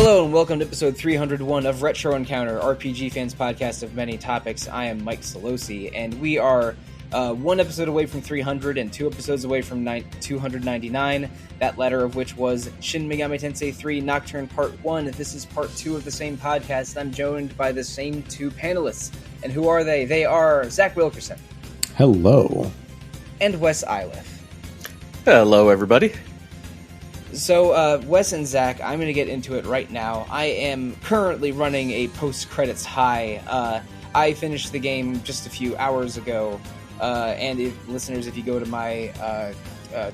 Hello and welcome to episode 301 of Retro Encounter, RPGFan's podcast of many topics. I am Mike Sollosi, and we are one episode away from 300 and two episodes away from 299, that latter of which was Shin Megami Tensei III Nocturne Part 1. This is Part 2 of the same podcast. I'm joined by the same two panelists. And who are they? They are Zach Wilkerson. Hello. And Wes Iliff. Hello, everybody. So, Wes and Zach, I'm going to get into it right now. I am currently running a post-credits high. I finished the game just a few hours ago, and listeners, if you go to my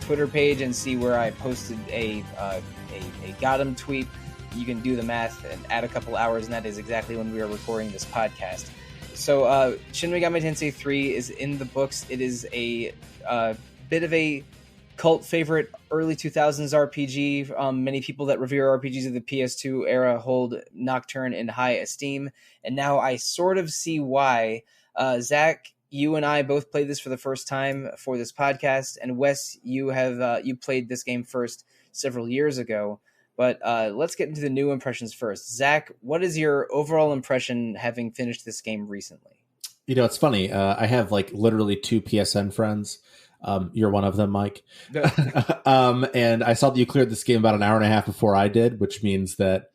Twitter page and see where I posted a got him tweet, you can do the math and add a couple hours, and that is exactly when we are recording this podcast. So, Shin Megami Tensei III is in the books. It is a bit of a cult favorite early 2000s RPG. Many people that revere RPGs of the PS2 era hold Nocturne in high esteem, and now I sort of see why. Zach, you and I both played this for the first time for this podcast, and Wes, you played this game first several years ago. But let's get into the new impressions first. Zach, what is your overall impression having finished this game recently? You know, it's funny. I have literally two PSN friends. You're one of them, Mike. And I saw that you cleared this game about an hour and a half before I did, which means that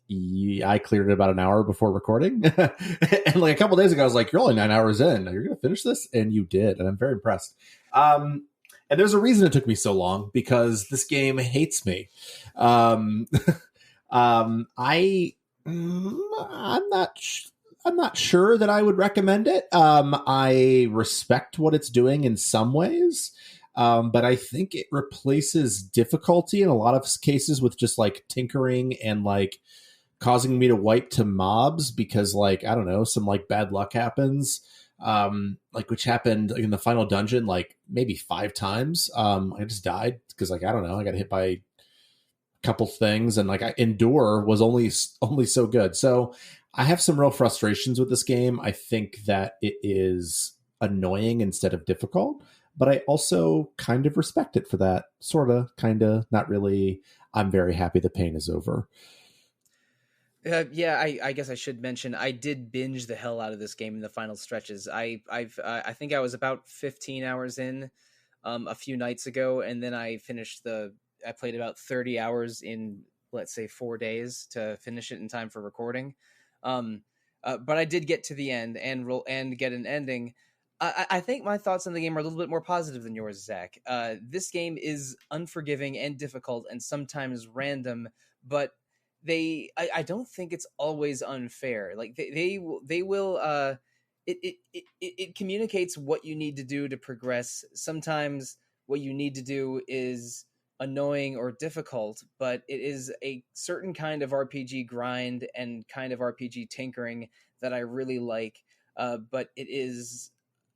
I cleared it about an hour before recording. And a couple days ago, I was like, you're only 9 hours in. You're going to finish this? And you did. And I'm very impressed. And there's a reason it took me so long, because this game hates me. I'm not sure that I would recommend it. I respect what it's doing in some ways, but I think it replaces difficulty in a lot of cases with just tinkering and causing me to wipe to mobs because I don't know, some bad luck happens. Which happened in the final dungeon maybe 5 times. I just died because I don't know, I got hit by a couple things, and endure was only so good. So I have some real frustrations with this game. I think that it is annoying instead of difficult, but I also kind of respect it for that. Sort of, kind of, not really. I'm very happy the pain is over. I guess I should mention I did binge the hell out of this game in the final stretches. I think I was about 15 hours in a few nights ago, and then I played about 30 hours in, let's say, 4 days to finish it in time for recording. But I did get to the end and get an ending. I think my thoughts on the game are a little bit more positive than yours, Zach. This game is unforgiving and difficult and sometimes random, but I don't think it's always unfair. It communicates what you need to do to progress. Sometimes what you need to do is annoying or difficult, but it is a certain kind of RPG grind and kind of RPG tinkering that I really like. But it is,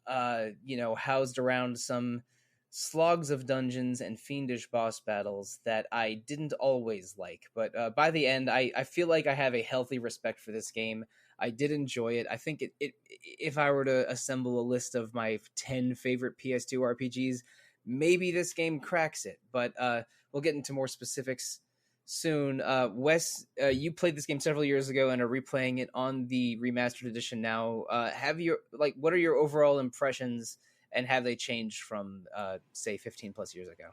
housed around some slogs of dungeons and fiendish boss battles that I didn't always like. But by the end, I feel like I have a healthy respect for this game. I did enjoy it. I think it if I were to assemble a list of my 10 favorite PS2 RPGs, maybe this game cracks it, but we'll get into more specifics soon. Wes, you played this game several years ago and are replaying it on the remastered edition now. What are your overall impressions, and have they changed from, say, 15 plus years ago?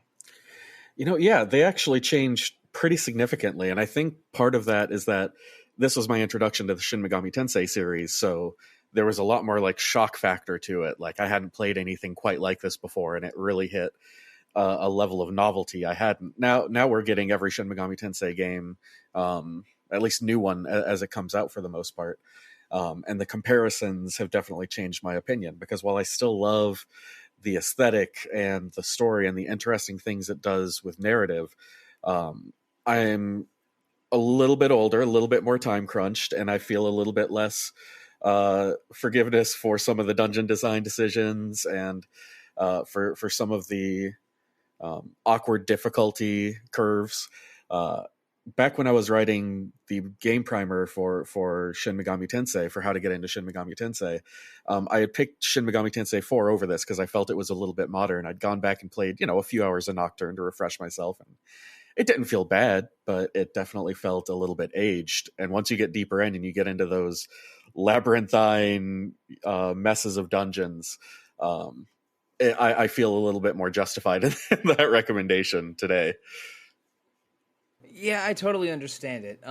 Yeah, they actually changed pretty significantly, and I think part of that is that this was my introduction to the Shin Megami Tensei series, so there was a lot more shock factor to it. I hadn't played anything quite like this before, and it really hit a level of novelty I hadn't. Now we're getting every Shin Megami Tensei game, at least new one, as it comes out for the most part. And the comparisons have definitely changed my opinion, because while I still love the aesthetic and the story and the interesting things it does with narrative, I'm a little bit older, a little bit more time crunched, and I feel a little bit less forgiveness for some of the dungeon design decisions and for some of the awkward difficulty curves. Back when I was writing the game primer for Shin Megami Tensei, for how to get into Shin Megami Tensei, I had picked Shin Megami Tensei 4 over this because I felt it was a little bit modern. I'd gone back and played, a few hours of Nocturne to refresh myself, it didn't feel bad, but it definitely felt a little bit aged. And once you get deeper in and you get into those labyrinthine messes of dungeons, I feel a little bit more justified in that recommendation today. Yeah, I totally understand it.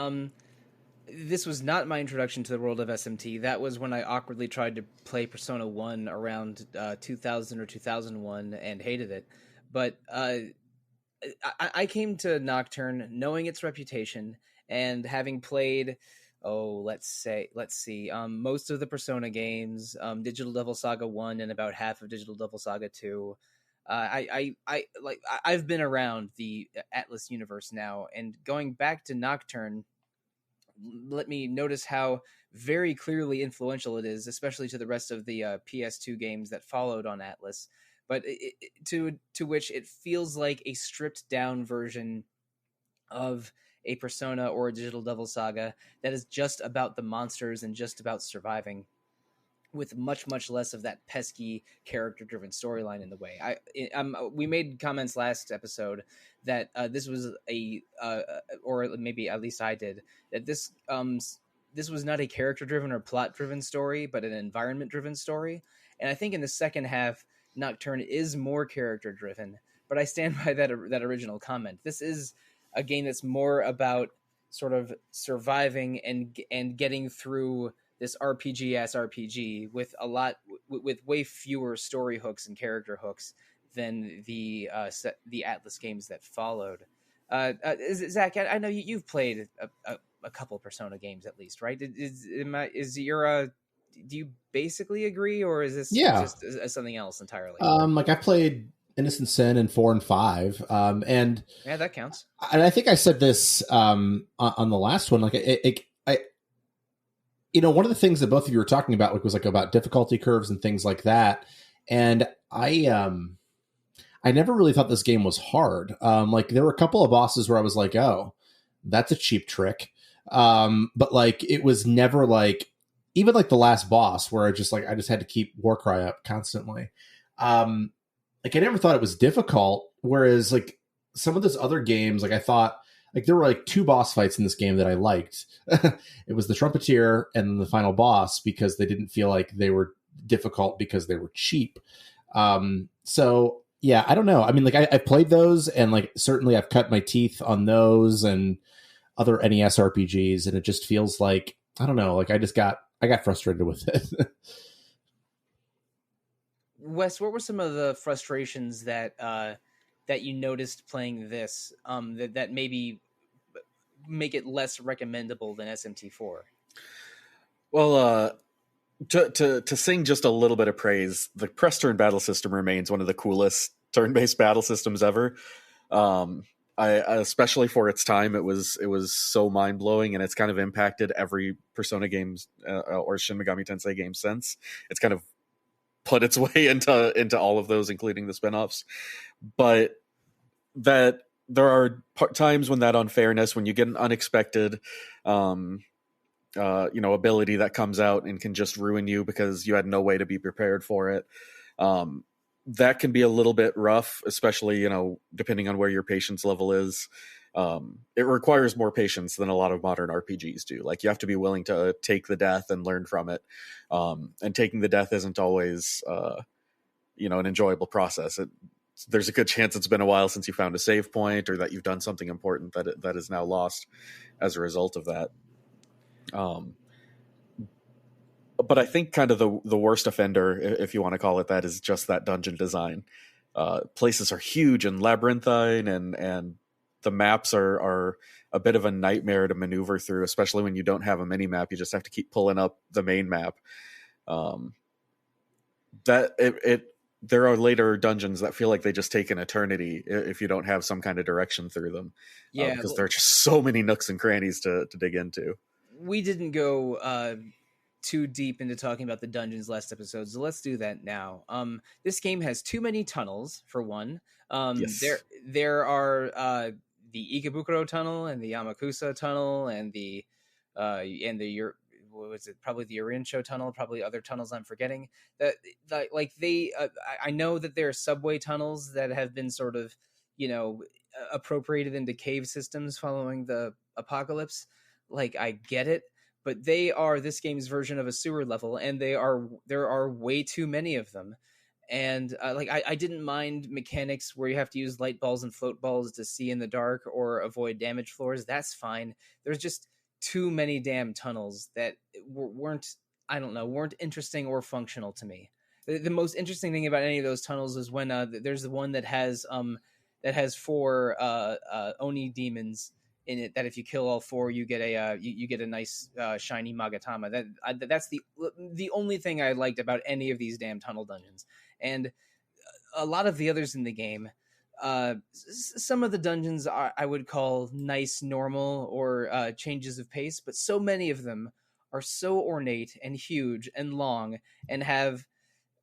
This was not my introduction to the world of SMT. That was when I awkwardly tried to play Persona 1 around 2000 or 2001 and hated it. But I came to Nocturne knowing its reputation and having played, let's see, most of the Persona games, Digital Devil Saga 1 and about half of Digital Devil Saga 2. I've been around the Atlas universe now, and going back to Nocturne, let me notice how very clearly influential it is, especially to the rest of the PS2 games that followed on Atlas. But to which it feels like a stripped down version of a Persona or a Digital Devil Saga that is just about the monsters and just about surviving, with much less of that pesky character-driven storyline in the way. We made comments last episode that this was or maybe at least I did, that this was not a character-driven or plot-driven story, but an environment-driven story. And I think in the second half, Nocturne is more character-driven. But I stand by that original comment. This is a game that's more about sort of surviving and getting through this RPG with with way fewer story hooks and character hooks than the Atlas games that followed. Zach, I know you've played a couple Persona games at least, right? Do you basically agree, or is this just something else entirely? Like I played Innocent Sin and 4 and 5, and yeah, that counts. And I think I said this on the last one. Like, one of the things that both of you were talking about was like about difficulty curves and things like that. And I never really thought this game was hard. Like there were a couple of bosses where I was like, oh, that's a cheap trick. But like, it was never like, even like the last boss where I just had to keep Warcry up constantly. Like I never thought it was difficult. Whereas like some of those other games, like I thought, like there were like 2 boss fights in this game that I liked. It was the Trumpeter and the final boss, because they didn't feel like they were difficult because they were cheap. So yeah, I don't know. I mean, like I played those, and like certainly I've cut my teeth on those and other NES RPGs, and it just feels like, I don't know, like I got frustrated with it. Wes, what were some of the frustrations that you noticed playing this that maybe make it less recommendable than SMT4? Well, to sing just a little bit of praise, the press turn battle system remains one of the coolest turn-based battle systems ever. I especially for its time, it was so mind-blowing, and it's kind of impacted every Persona games or Shin Megami Tensei game since. It's kind of put its way into all of those, including the spin-offs. But that there are times when that unfairness, when you get an unexpected ability that comes out and can just ruin you because you had no way to be prepared for it, that can be a little bit rough, especially depending on where your patience level is. It requires more patience than a lot of modern RPGs do. Like, you have to be willing to take the death and learn from it. And taking the death isn't always, an enjoyable process. There's a good chance it's been a while since you found a save point, or that you've done something important that is now lost as a result of that. But I think kind of the worst offender, if you want to call it that, is just that dungeon design. Places are huge and labyrinthine, and the maps are a bit of a nightmare to maneuver through, especially when you don't have a mini map. You just have to keep pulling up the main map. There are later dungeons that feel like they just take an eternity if you don't have some kind of direction through them. Yeah, because there are just so many nooks and crannies to dig into. We didn't go too deep into talking about the dungeons last episode, so let's do that now. This game has too many tunnels, for one. Yes. There are the Ikebukuro tunnel and the Yamakusa tunnel and the probably the Urincho tunnel, probably other tunnels I'm forgetting. I know that there are subway tunnels that have been sort of appropriated into cave systems following the apocalypse. Like, I get it, but they are this game's version of a sewer level, and there are way too many of them. And like, I didn't mind mechanics where you have to use light balls and float balls to see in the dark or avoid damaged floors. That's fine. There's just too many damn tunnels that weren't, I don't know, weren't interesting or functional to me. The most interesting thing about any of those tunnels is when there's the one that has 4 Oni demons in it, that if you kill all 4, you get a nice shiny Magatama. That's the only thing I liked about any of these damn tunnel dungeons. And a lot of the others in the game, some of the dungeons I would call nice, normal, or changes of pace, but so many of them are so ornate and huge and long and have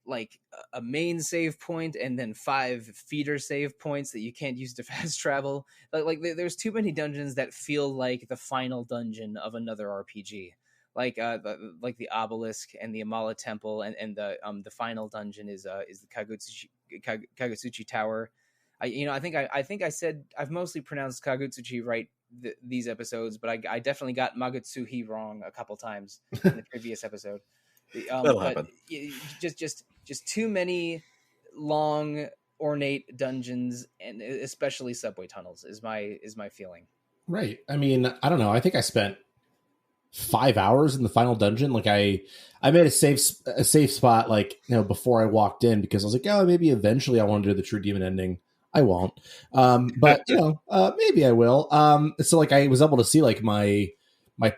like a main save point and then 5 feeder save points that you can't use to fast travel. Like there's too many dungeons that feel like the final dungeon of another RPG. Like the obelisk and the Amala Temple, and the final dungeon is the Kagutsuchi Tower. I think I said I've mostly pronounced Kagutsuchi right these episodes, but I definitely got Magutsuhi wrong a couple times in the previous episode. That'll happen. Just too many long ornate dungeons, and especially subway tunnels is my feeling. Right. I mean, I don't know. I think I spent 5 hours in the final dungeon. Like I made a safe spot, like, before I walked in, because I was like, oh, maybe eventually I want to do the true demon ending. I won't. But maybe I will. So like I was able to see like my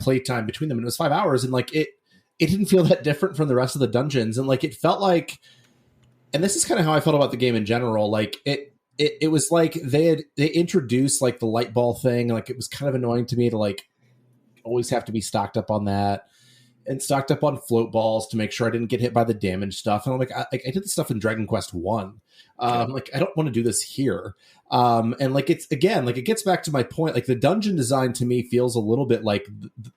playtime between them, and it was 5 hours, and like it didn't feel that different from the rest of the dungeons. And like, it felt like, and this is kind of how I felt about the game in general. Like it was like they introduced like the light ball thing. Like, it was kind of annoying to me to like always have to be stocked up on that and stocked up on float balls to make sure I didn't get hit by the damage stuff. And I'm like, I did this stuff in Dragon Quest 1. Like, I don't want to do this here. And like, it's, again, like, it gets back to my point. Like, the dungeon design to me feels a little bit like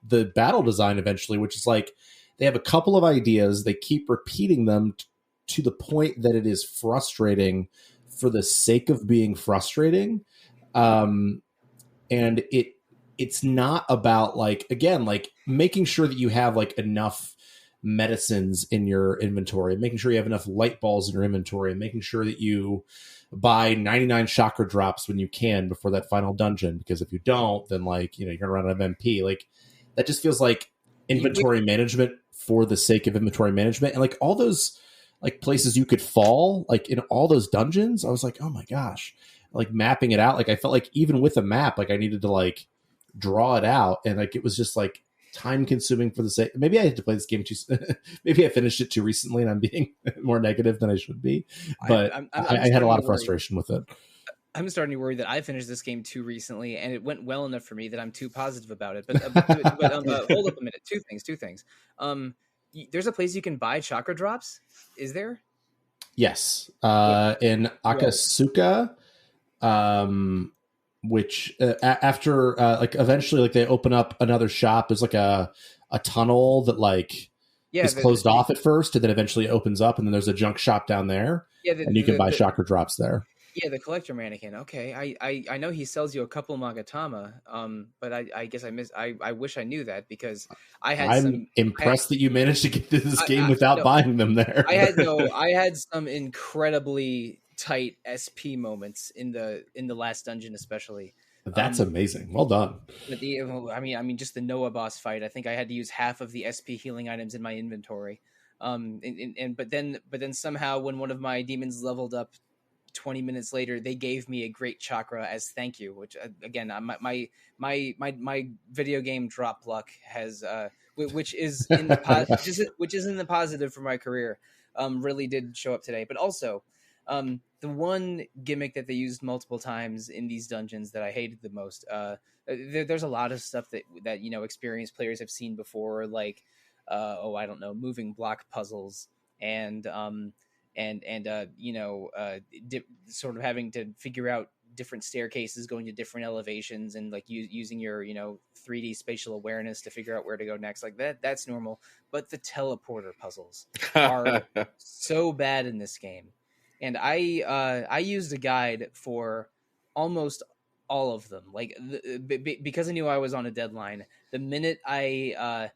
the battle design eventually, which is like, they have a couple of ideas. They keep repeating them to the point that it is frustrating for the sake of being frustrating. And it's not about, like, again, like, making sure that you have like enough medicines in your inventory, making sure you have enough light balls in your inventory, and making sure that you buy 99 chakra drops when you can before that final dungeon. Because if you don't, then like, you're gonna run out of MP. Like, that just feels like inventory management for the sake of inventory management. And like, all those like places you could fall, like in all those dungeons, I was like, oh my gosh, like mapping it out. Like, I felt like even with a map, like I needed to like draw it out, and like it was just like time consuming for the sake. Maybe I had to play this game too. Maybe I finished it too recently, and I'm being more negative than I should be. But I had a lot of frustration with it. I'm starting to worry that I finished this game too recently, and it went well enough for me that I'm too positive about it. But hold up a minute. Two things. There's a place you can buy chakra drops. Is there? Yes, in Akasuka. Which after like eventually like they open up another shop. There's like a tunnel that like is closed off at first, and then eventually opens up, and then there's a junk shop down there, and you can buy chakra drops there. Yeah, the collector mannequin. Okay, I know he sells you a couple Magatama, but I guess I wish I knew that, because I'm impressed that you managed to get to this game without buying them there. I had some incredibly tight SP moments in the last dungeon, especially. That's amazing. Well done. But I mean, just the Noah boss fight. I think I had to use half of the SP healing items in my inventory. But then somehow when one of my demons leveled up 20 minutes later, they gave me a great chakra as thank you. Which again, my video game drop luck has, which is in the positive for my career, really did show up today. But also, the one gimmick that they used multiple times in these dungeons that I hated the most, there's a lot of stuff that experienced players have seen before, like I don't know, moving block puzzles and sort of having to figure out different staircases going to different elevations, and like using your 3D spatial awareness to figure out where to go next. Like that's normal, but the teleporter puzzles are so bad in this game. And I used a guide for almost all of them. Like because I knew I was on a deadline, the minute I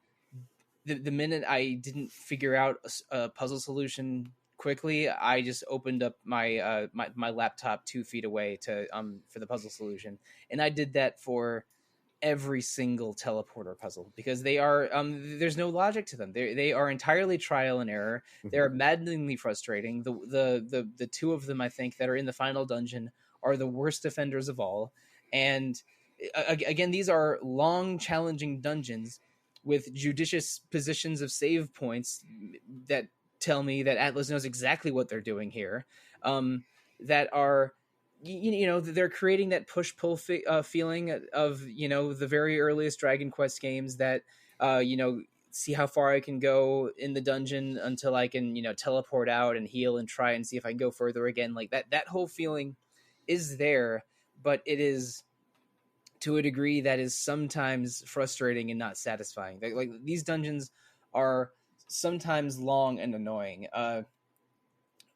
the minute I didn't figure out a puzzle solution quickly, I just opened up my my laptop 2 feet away to for the puzzle solution, and I did that for every single teleporter puzzle because they are there's no logic to them. They are entirely trial and error. They are maddeningly frustrating. The two of them I think that are in the final dungeon are the worst offenders of all. And again, these are long, challenging dungeons with judicious positions of save points that tell me that Atlas knows exactly what they're doing here. That are you know they're creating that push pull feeling of the very earliest Dragon Quest games that see how far I can go in the dungeon until I can teleport out and heal and try and see if I can go further again. Like that whole feeling is there, but it is to a degree that is sometimes frustrating and not satisfying. Like these dungeons are sometimes long and annoying, and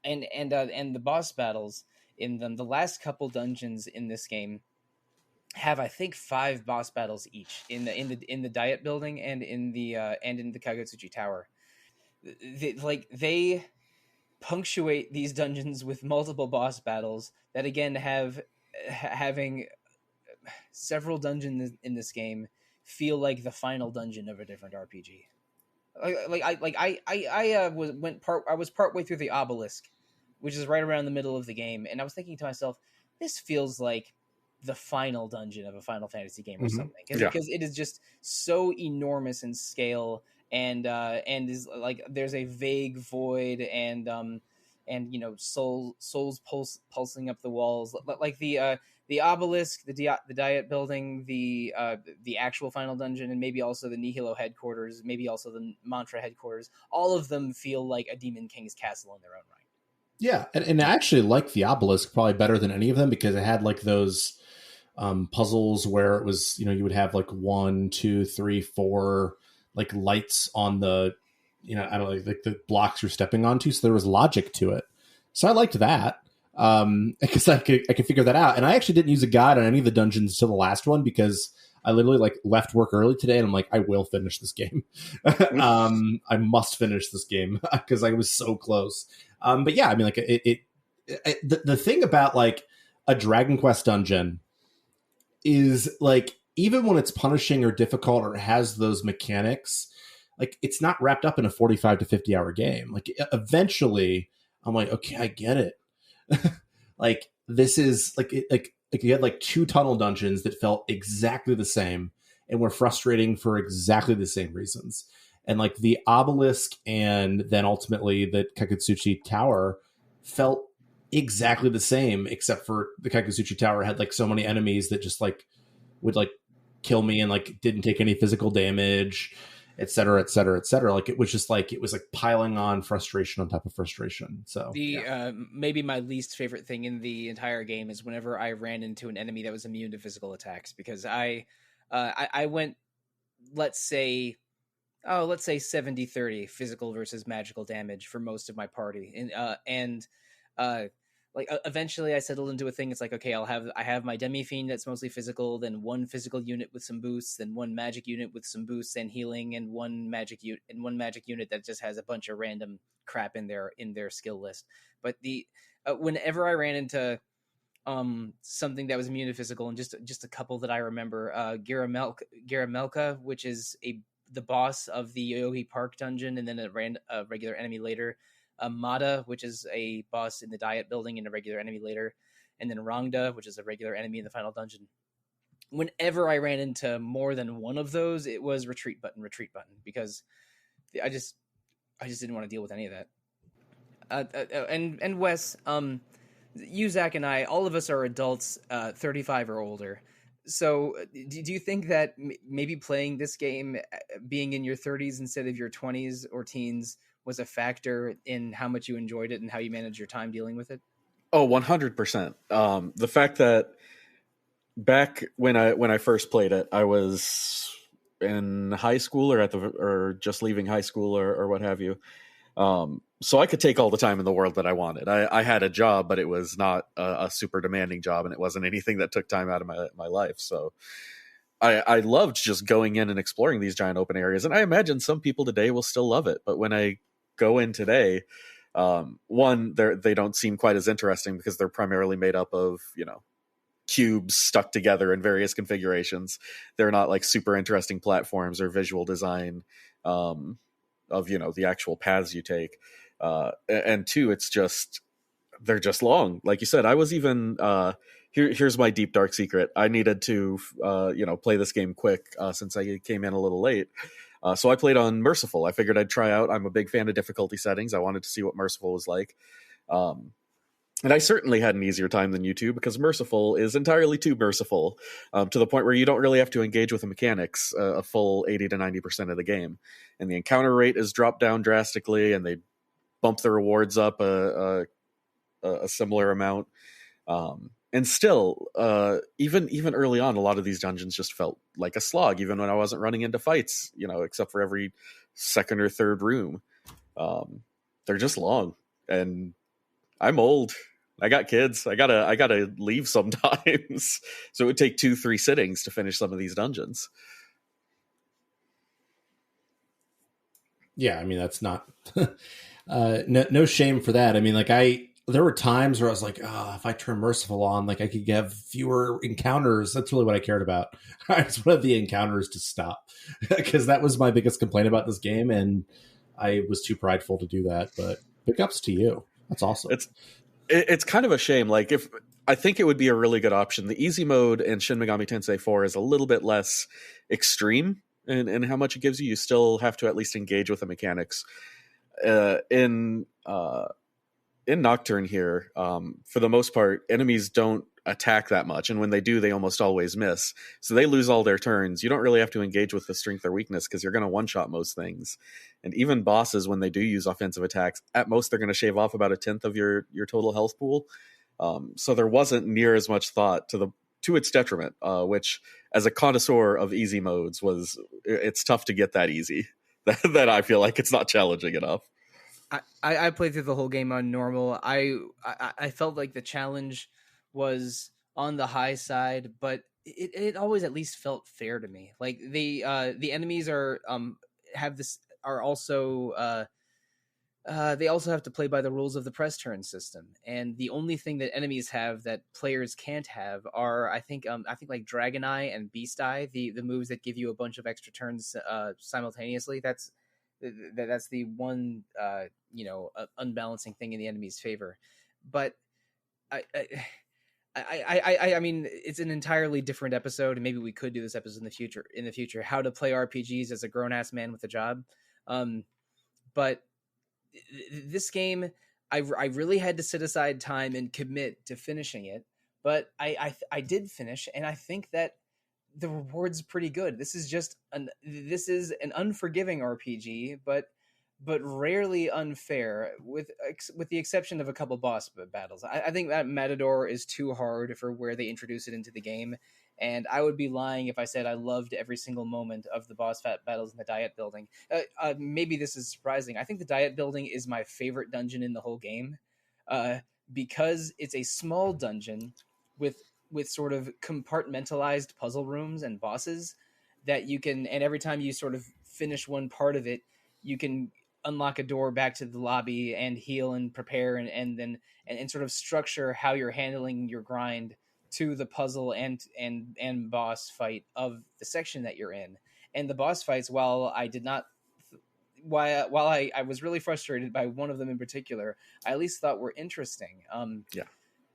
the boss battles in them. The last couple dungeons in this game have, I think, 5 boss battles each in the diet building and in the Kagutsuchi Tower. They punctuate these dungeons with multiple boss battles that again having several dungeons in this game feel like the final dungeon of a different RPG. I was partway through the Obelisk, which is right around the middle of the game, and I was thinking to myself, this feels like the final dungeon of a Final Fantasy game or something, because it is just so enormous in scale, and is like there's a vague void, and souls pulsing up the walls, like the Obelisk, the Diet Building, the actual final dungeon, and maybe also the Nihilo headquarters, maybe also the Mantra headquarters. All of them feel like a Demon King's castle in their own right. Yeah, and I actually like the Obelisk probably better than any of them because it had like those puzzles where it was, you would have like 1, 2, 3, 4 like lights on the, I don't know, like the blocks you're stepping onto. So there was logic to it. So I liked that because I could figure that out. And I actually didn't use a guide on any of the dungeons until the last one because I literally like left work early today and I'm like, I will finish this game. I must finish this game because I was so close. But yeah, I mean, like the thing about like a Dragon Quest dungeon is like, even when it's punishing or difficult or has those mechanics, like it's not wrapped up in a 45 to 50 hour game. Like eventually I'm like, okay, I get it. Like this is like you had like 2 tunnel dungeons that felt exactly the same and were frustrating for exactly the same reasons. And like the Obelisk and then ultimately the Kagutsuchi Tower felt exactly the same, except for the Kagutsuchi Tower had like so many enemies that just like would like kill me and like didn't take any physical damage, et cetera, et cetera, et cetera. Like it was like piling on frustration on top of frustration. So maybe my least favorite thing in the entire game is whenever I ran into an enemy that was immune to physical attacks, because I went, let's say 70-30 physical versus magical damage for most of my party. And eventually I settled into a thing. It's like, okay, I have my Demi Fiend that's mostly physical, then 1 physical unit with some boosts, then 1 magic unit with some boosts and healing, and 1 magic unit that just has a bunch of random crap in their skill list. But whenever I ran into something that was immune to physical, and just a couple that I remember, Garamelka, which is the boss of the Yoyogi Park dungeon, and then a regular enemy later. Mada, which is a boss in the Diet Building and a regular enemy later. And then Rangda, which is a regular enemy in the final dungeon. Whenever I ran into more than one of those, it was retreat button, because I just didn't want to deal with any of that. And Wes, you, Zach, and I, all of us are adults, 35 or older. So do you think that maybe playing this game, being in your 30s instead of your 20s or teens, was a factor in how much you enjoyed it and how you managed your time dealing with it? Oh, 100%. The fact that back when I first played it, I was in high school or just leaving high school or what have you. So I could take all the time in the world that I wanted. I had a job, but it was not a super demanding job, and it wasn't anything that took time out of my life. So I loved just going in and exploring these giant open areas. And I imagine some people today will still love it. But when I go in today, one, they don't seem quite as interesting because they're primarily made up of, cubes stuck together in various configurations. They're not like super interesting platforms or visual design of, the actual paths you take. And two, they're just long. Like you said, I was even, here's my deep dark secret. I needed to, play this game quick since I came in a little late. So I played on Merciful. I figured I'd try out. I'm a big fan of difficulty settings. I wanted to see what Merciful was like. And I certainly had an easier time than you two because Merciful is entirely too merciful to the point where you don't really have to engage with the mechanics a full 80 to 90% of the game. And the encounter rate is dropped down drastically, and they bump the rewards up a similar amount. And still, even early on, a lot of these dungeons just felt like a slog, even when I wasn't running into fights, except for every second or third room. They're just long, and I'm old. I got kids. I gotta leave sometimes. So it would take 2-3 sittings to finish some of these dungeons. Yeah, I mean, that's not no shame for that. I mean, like there were times where I was like, oh, if I turn Merciful on, like I could have fewer encounters. That's really what I cared about. I just wanted the encounters to stop because that was my biggest complaint about this game, and I was too prideful to do that. But big ups to you. That's awesome. It's kind of a shame. Like, if I think it would be a really good option. The easy mode in Shin Megami Tensei IV is a little bit less extreme in how much it gives you. You still have to at least engage with the mechanics. In Nocturne here, for the most part, enemies don't attack that much, and when they do, they almost always miss. So they lose all their turns. You don't really have to engage with the strength or weakness because you're going to one-shot most things. And even bosses, when they do use offensive attacks, at most they're going to shave off about 1/10 of your total health pool. So there wasn't near as much thought to its detriment, which, as a connoisseur of easy modes, it's tough to get that easy. that I feel like it's not challenging enough. I played through the whole game on normal. I felt like the challenge was on the high side, but it always at least felt fair to me. Like the enemies are also they also have to play by the rules of the press turn system, and the only thing that enemies have that players can't have are I think like Dragon Eye and Beast Eye, the moves that give you a bunch of extra turns simultaneously. That's the one unbalancing thing in the enemy's favor. But I mean, it's an entirely different episode, and maybe we could do this episode in the future, how to play RPGs as a grown-ass man with a job. But this game, I really had to set aside time and commit to finishing it, but I did finish, and I think that the reward's pretty good. This is an unforgiving RPG, but rarely unfair, with the exception of a couple boss battles. I think that Matador is too hard for where they introduce it into the game, and I would be lying if I said I loved every single moment of the boss battles in the Diet Building. Maybe this is surprising. I think the Diet Building is my favorite dungeon in the whole game, because it's a small dungeon with sort of compartmentalized puzzle rooms and bosses that you can, and every time you sort of finish one part of it, you can unlock a door back to the lobby and heal and prepare and then sort of structure how you're handling your grind to the puzzle and boss fight of the section that you're in. And the boss fights, while I was really frustrated by one of them in particular, I at least thought were interesting.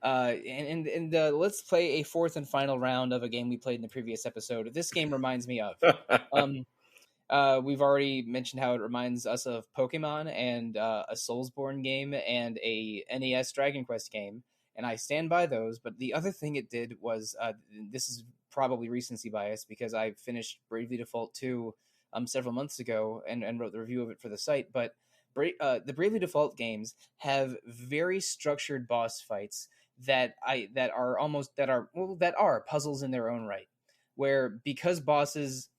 Let's play a fourth and final round of a game we played in the previous episode. This game reminds me of. We've already mentioned how it reminds us of Pokemon and a Soulsborne game and a NES Dragon Quest game, and I stand by those. But the other thing it did was, this is probably recency bias because I finished Bravely Default 2 several months ago and wrote the review of it for the site. But the Bravely Default games have very structured boss fights that are puzzles in their own right, where because bosses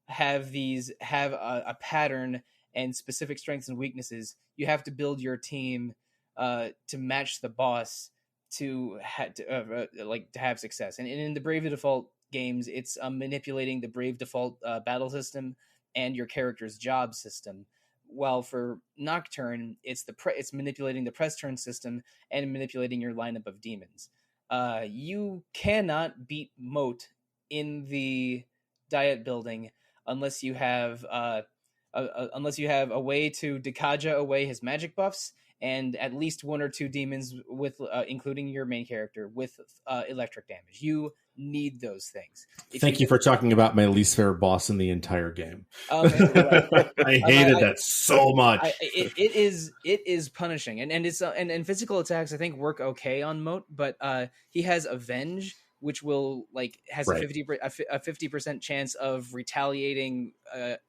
have a pattern and specific strengths and weaknesses, you have to build your team to match the boss to have success. And in the Brave Default games, it's manipulating the Brave Default battle system and your character's job system. While for Nocturne, it's it's manipulating the press turn system and manipulating your lineup of demons. You cannot beat Moat in the diet building unless you have a way to Dekaja away his magic buffs and at least one or two demons with including your main character with electric damage. You need those things. Thank you for talking about my least favorite boss in the entire game. I hated that so much. It is punishing, and it's and physical attacks I think work okay on Moat, but he has Avenge, which will has a 50% chance of retaliating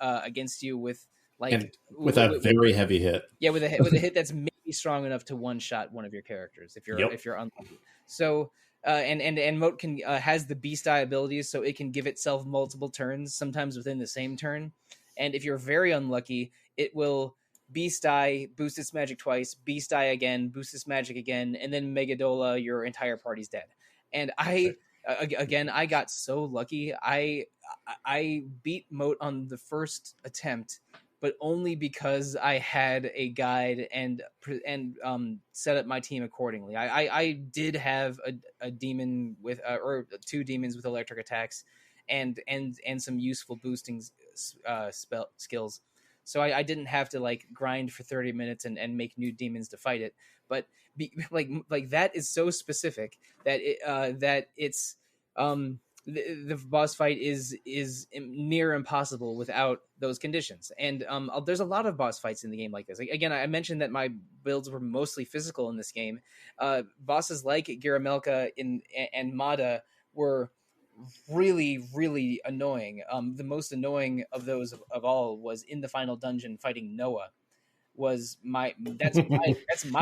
against you with with a very heavy hit. Yeah, with a hit that's maybe strong enough to one shot one of your characters if you're unlucky. So and Moat can has the Beast Eye abilities, so it can give itself multiple turns, sometimes within the same turn. And if you're very unlucky, it will Beast Eye, boost its magic twice, Beast Eye again, boost its magic again, and then Megadola, your entire party's dead. And I got so lucky. I beat Moat on the first attempt, but only because I had a guide and set up my team accordingly. I did have a demon with or two demons with electric attacks, and some useful boosting skills. So I didn't have to grind for 30 minutes and make new demons to fight it. But that is so specific that it's the boss fight is near impossible without those conditions. And there's a lot of boss fights in the game like this. Again, I mentioned that my builds were mostly physical in this game. Bosses like Giramelka and Mada were really, really annoying. The most annoying of those of all was in the final dungeon fighting Noah. That's my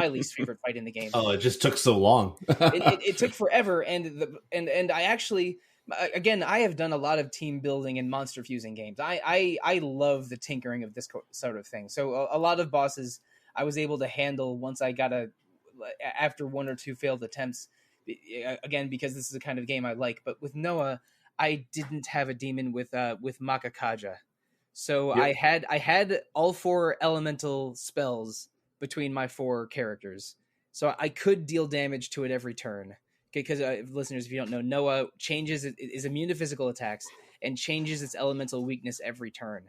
least favorite fight in the game. Oh, it just took so long. it took forever, and I actually, again, I have done a lot of team building and monster fusing games. I love the tinkering of this sort of thing. So a lot of bosses I was able to handle once I got after one or two failed attempts. Again, because this is the kind of game I like. But with Noah, I didn't have a demon with Makakaja. So yep. I had all four elemental spells between my four characters. So I could deal damage to it every turn. Because listeners, if you don't know, Noah is immune to physical attacks and changes its elemental weakness every turn.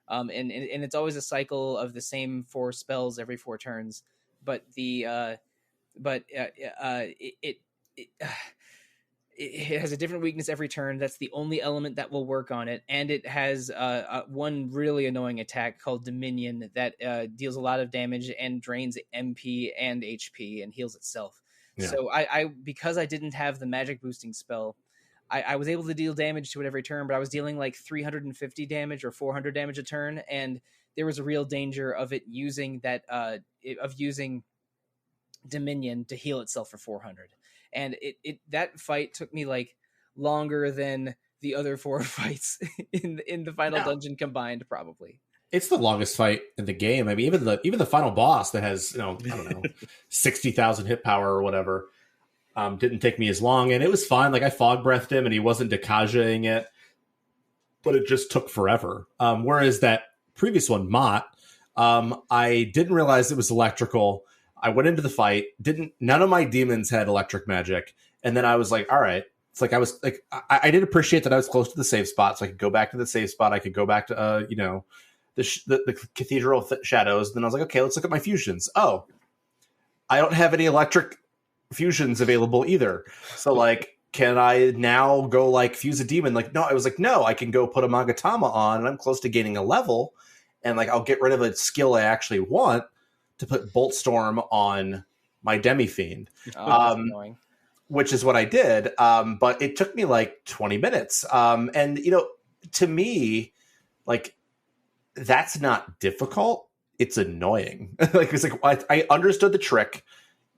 And it's always a cycle of the same four spells every 4 turns. But it has a different weakness every turn. That's the only element that will work on it. And it has one really annoying attack called Dominion that deals a lot of damage and drains MP and HP and heals itself. Yeah. So I because I didn't have the magic boosting spell, I was able to deal damage to it every turn, but I was dealing 350 damage or 400 damage a turn. And there was a real danger of it using using Dominion to heal itself for 400. And that fight took me longer than the other 4 fights in the final dungeon combined, probably. It's the longest fight in the game. I mean, even the final boss that has, I don't know, 60,000 hit power or whatever, didn't take me as long, and it was fine. I fog breathed him, and he wasn't Dekaja-ing it, but it just took forever. Whereas that previous one, Mott, I didn't realize it was electrical. I went into the fight, none of my demons had electric magic. And then I was like, all right. It's I did appreciate that I was close to the save spot. So I could go back to the save spot. I could go back to, the Cathedral of Shadows. And then I was like, okay, let's look at my fusions. Oh, I don't have any electric fusions available either. So can I now go fuse a demon? No, I was no, I can go put a Magatama on and I'm close to gaining a level. And I'll get rid of a skill I actually want to put Bolt Storm on my Demi-Fiend, which is what I did. But it took me 20 minutes. And, to me, that's not difficult. It's annoying. I understood the trick.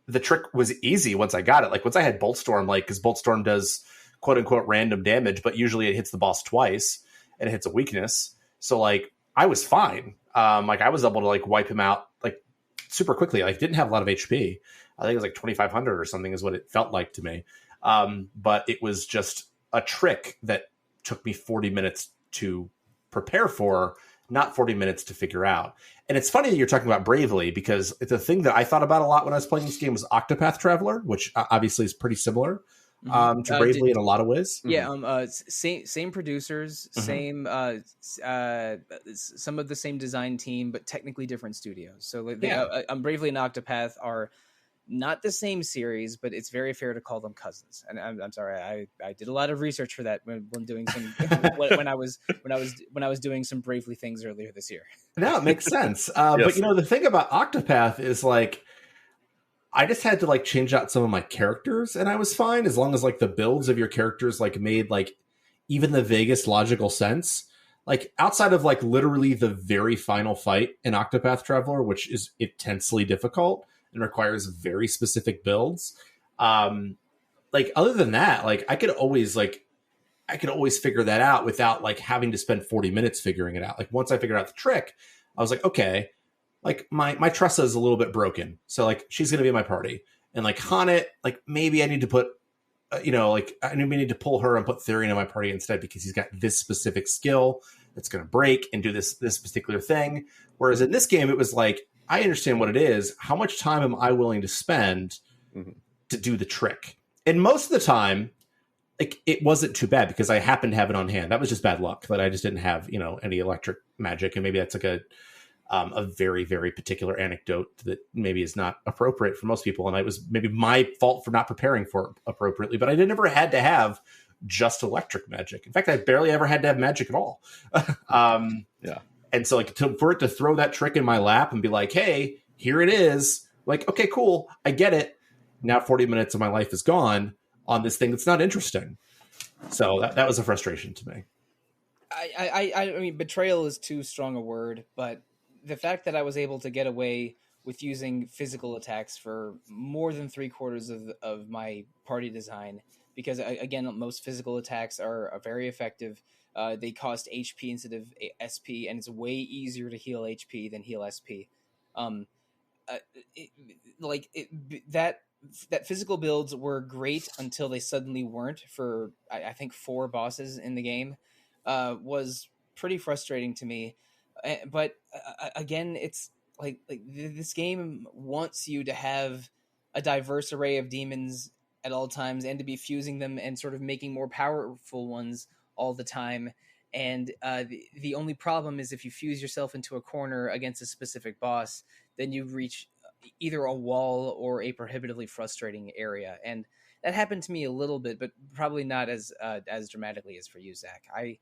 The trick was easy once I got it. Once I had Bolt Storm, because Bolt Storm does quote unquote random damage, but usually it hits the boss twice and it hits a weakness. So I was fine. Like I was able to like wipe him out like super quickly. Like didn't have a lot of HP. I think it was like 2,500 or something is what it felt like to me. But it was just a trick that took me 40 minutes to prepare for, not 40 minutes to figure out. And it's funny that you're talking about Bravely, because it's a thing that I thought about a lot when I was playing this game was Octopath Traveler, which obviously is pretty similar to Bravely in a lot of ways. Yeah, same producers, same some of the same design team, but technically different studios. So Bravely and Octopath are not the same series, but it's very fair to call them cousins. And I'm sorry, I did a lot of research for that when doing some when I was doing some Bravely things earlier this year. No, it makes sense. Yes. But you know, the thing about Octopath is like, I just had to like change out some of my characters and I was fine as long as like the builds of your characters like made like even the vaguest logical sense. Like outside of like literally the very final fight in Octopath Traveler, which is intensely difficult and requires very specific builds. Like other than that, like I could always figure that out without like having to spend 40 minutes figuring it out. Like once I figured out the trick, I was like, okay, like my Tressa is a little bit broken. So like she's going to be in my party. And like Haunit, like maybe I need to put, like I need to pull her and put Therian in my party instead because he's got this specific skill that's going to break and do this particular thing. Whereas in this game, it was like, I understand what it is. How much time am I willing to spend to do the trick? And most of the time, like it wasn't too bad because I happened to have it on hand. That was just bad luck that I just didn't have, any electric magic. And maybe that's like a very, very particular anecdote that maybe is not appropriate for most people. And it was maybe my fault for not preparing for it appropriately, but I never had to have just electric magic. In fact, I barely ever had to have magic at all. Yeah. And so like for it to throw that trick in my lap and be like, hey, here it is. Like, okay, cool. I get it. Now 40 minutes of my life is gone on this thing that's not interesting. So that was a frustration to me. I mean, betrayal is too strong a word, but the fact that I was able to get away with using physical attacks for more than 3/4 of my party design, because again, most physical attacks are very effective. They cost HP instead of SP, and it's way easier to heal HP than heal SP. That physical builds were great until they suddenly weren't for I think 4 bosses in the game. Was pretty frustrating to me. But again, it's like this game wants you to have a diverse array of demons at all times and to be fusing them and sort of making more powerful ones all the time. And the only problem is if you fuse yourself into a corner against a specific boss, then you reach either a wall or a prohibitively frustrating area. And that happened to me a little bit, but probably not as dramatically as for you, Zach. I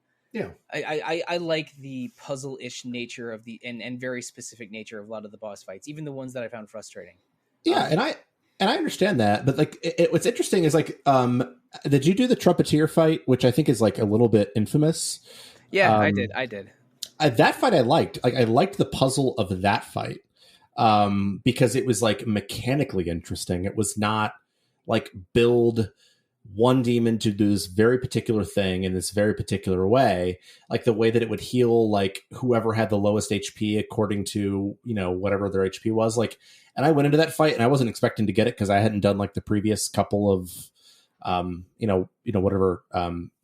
like the puzzle-ish nature of and very specific nature of a lot of the boss fights, even the ones that I found frustrating. Yeah, and I understand that, but like what's interesting is like, did you do the Trumpeteer fight, which I think is like a little bit infamous? Yeah, I did. That fight I liked. Like I liked the puzzle of that fight because it was like mechanically interesting. It was not like build one demon to do this very particular thing in this very particular way, like the way that it would heal like whoever had the lowest HP according to whatever their HP was. Like, and I went into that fight and I wasn't expecting to get it because I hadn't done like the previous couple of whatever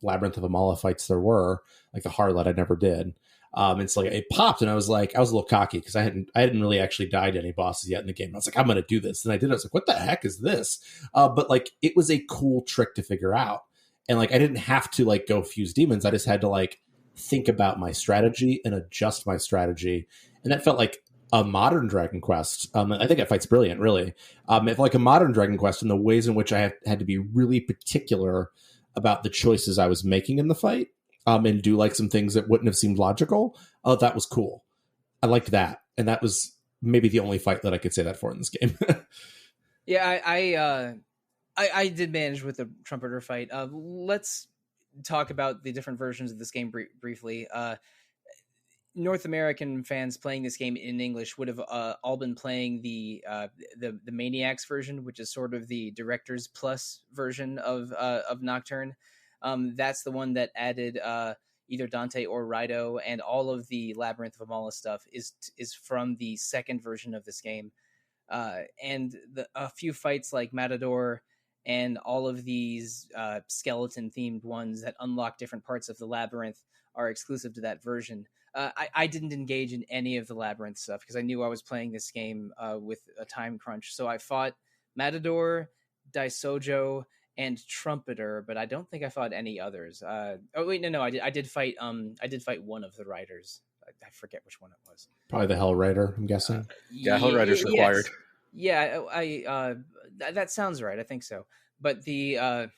Labyrinth of Amala fights there were, like the Harlot I never did. It's like it popped and I was a little cocky because I hadn't really actually died to any bosses yet in the game. I was like, I'm going to do this. And I did. I was like, what the heck is this? But like, it was a cool trick to figure out. And like, I didn't have to like go fuse demons. I just had to like think about my strategy and adjust my strategy. And that felt like a modern Dragon Quest. I think that fight's brilliant, really. It felt like a modern Dragon Quest in the ways in which I had to be really particular about the choices I was making in the fight. And do like some things that wouldn't have seemed logical. Oh, that was cool. I liked that. And that was maybe the only fight that I could say that for in this game. Yeah, I did manage with the Trumpeter fight. Let's talk about the different versions of this game briefly. North American fans playing this game in English would have all been playing the Maniacs version, which is sort of the Director's Plus version of Nocturne. That's the one that added either Dante or Rido, and all of the Labyrinth of Amala stuff is from the second version of this game. And a few fights like Matador and all of these skeleton themed ones that unlock different parts of the labyrinth are exclusive to that version. I didn't engage in any of the labyrinth stuff because I knew I was playing this game with a time crunch. So I fought Matador, Daisojo, and Trumpeter, but I don't think I fought any others. No, I did fight one of the riders. I forget which one it was. Probably the Hell Rider, I'm guessing. Yeah, Hell Rider's required. Yes. Yeah, that sounds right. I think so. But where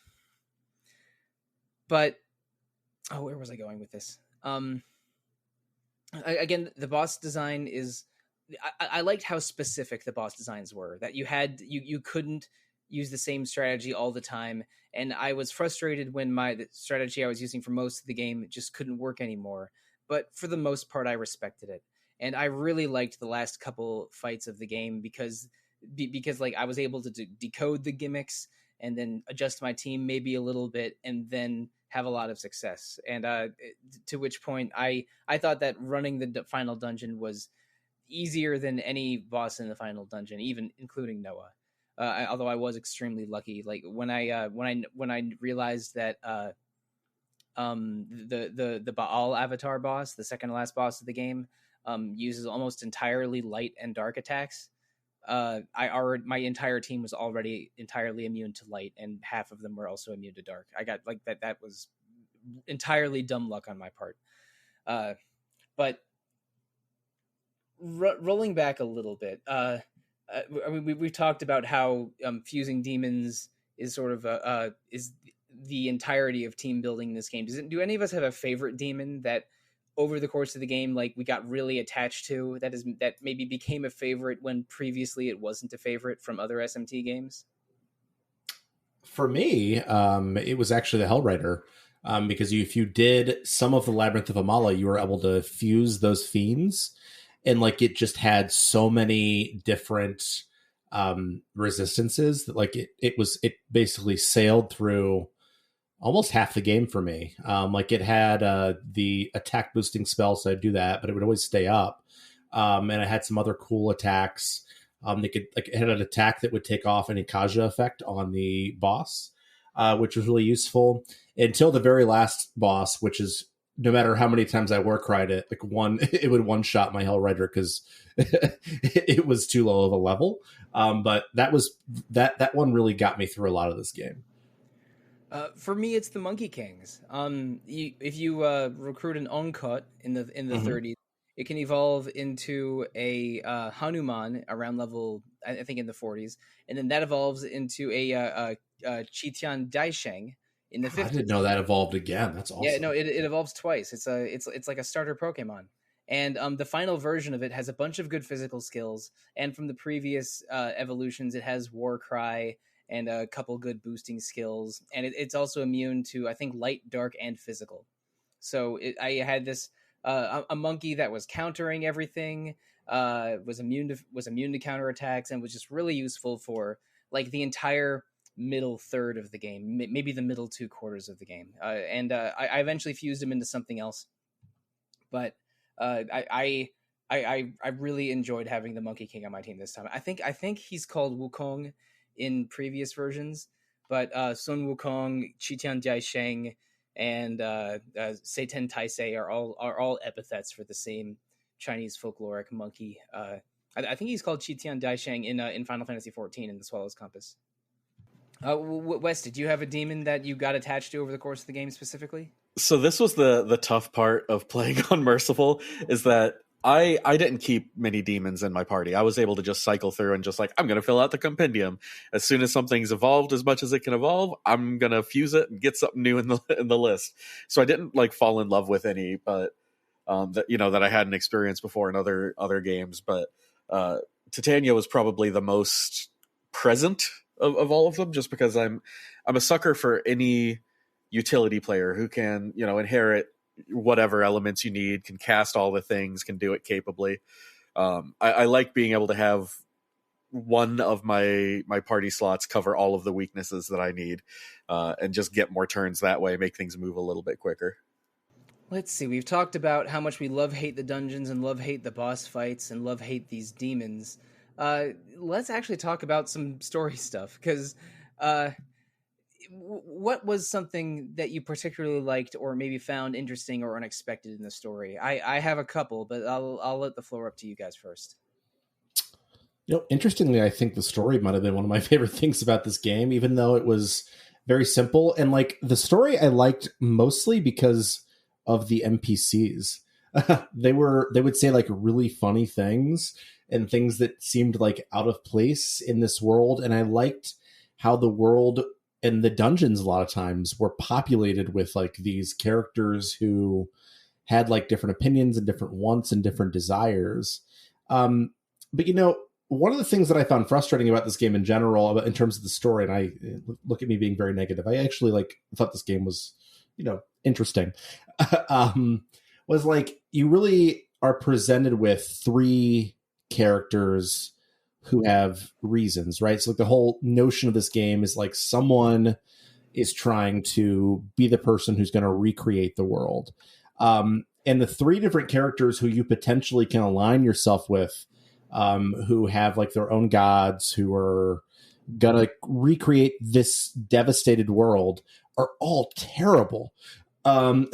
was I going with this? Again, the boss design is. I liked how specific the boss designs were. That you couldn't use the same strategy all the time, and I was frustrated when the strategy I was using for most of the game just couldn't work anymore. But for the most part, I respected it, and I really liked the last couple fights of the game because like I was able to decode the gimmicks and then adjust my team maybe a little bit, and then have a lot of success. And to which point I thought that running the final dungeon was easier than any boss in the final dungeon, even including Noah. Although I was extremely lucky, like when I realized that the Baal avatar boss, the second to last boss of the game, uses almost entirely light and dark attacks. My entire team was already entirely immune to light, and half of them were also immune to dark. I got like that. That was entirely dumb luck on my part. But rolling back a little bit, I mean, we've talked about how fusing demons is sort of is the entirety of team building in this game. Do any of us have a favorite demon that over the course of the game, like we got really attached to, that maybe became a favorite when previously it wasn't a favorite from other SMT games? For me, it was actually the Hell Rider, because if you did some of the Labyrinth of Amala, you were able to fuse those fiends, and like it just had so many different resistances that like it basically sailed through almost half the game for me. Like it had the attack boosting spell, so I'd do that, but it would always stay up. And it had some other cool attacks. It had an attack that would take off an Ikaja effect on the boss, which was really useful until the very last boss, which is no matter how many times I Warcried it, it would one shot my Hell Rider because it was too low of a level. But that one really got me through a lot of this game. For me, it's the Monkey Kings. If you recruit an Onkot in the 30s, it can evolve into a Hanuman around level, I think, in the 40s, and then that evolves into a Chitian Daisheng in the 50s. I didn't know that evolved again. That's awesome. Yeah, no, it evolves twice. It's like a starter Pokemon. And the final version of it has a bunch of good physical skills, and from the previous evolutions, it has War Cry and a couple good boosting skills, and it's also immune to, I think, light, dark, and physical. So I had this a monkey that was countering everything, was immune to counterattacks, and was just really useful for like the entire middle third of the game, maybe the middle 2/4 of the game. And I eventually fused him into something else, but I really enjoyed having the Monkey King on my team this time. I think he's called Wukong in previous versions, but Sun Wukong, Chitian Daisheng, and Seiten Taisei are all epithets for the same Chinese folkloric monkey. I think he's called Chitian Daisheng in Final Fantasy XIV in the Swallow's Compass. Wes, did you have a demon that you got attached to over the course of the game specifically? So this was the tough part of playing on Merciful, is that I didn't keep many demons in my party. I was able to just cycle through and just like, I'm going to fill out the compendium. As soon as something's evolved as much as it can evolve, I'm going to fuse it and get something new in the list. So I didn't like fall in love with any, but that I hadn't experienced before in other games. But Titania was probably the most present of all of them, just because I'm a sucker for any utility player who can, inherit whatever elements you need, can cast all the things, can do it capably. I like being able to have one of my party slots cover all of the weaknesses that I need, and just get more turns that way, make things move a little bit quicker. Let's see. We've talked about how much we love-hate the dungeons and love-hate the boss fights and love-hate these demons. Let's actually talk about some story stuff, because what was something that you particularly liked or maybe found interesting or unexpected in the story? I have a couple, but I'll let the floor up to you guys first. Interestingly, I think the story might have been one of my favorite things about this game, even though it was very simple. And like the story I liked mostly because of the NPCs. They would say like really funny things and things that seemed like out of place in this world. And I liked how the world and the dungeons a lot of times were populated with like these characters who had like different opinions and different wants and different desires. But one of the things that I found frustrating about this game in general, in terms of the story, and I look at me being very negative, I actually thought this game was, interesting, was like you really are presented with three characters who have reasons, right? So like the whole notion of this game is like someone is trying to be the person who's going to recreate the world. And the three different characters who you potentially can align yourself with, who have like their own gods, who are gonna recreate this devastated world, are all terrible. And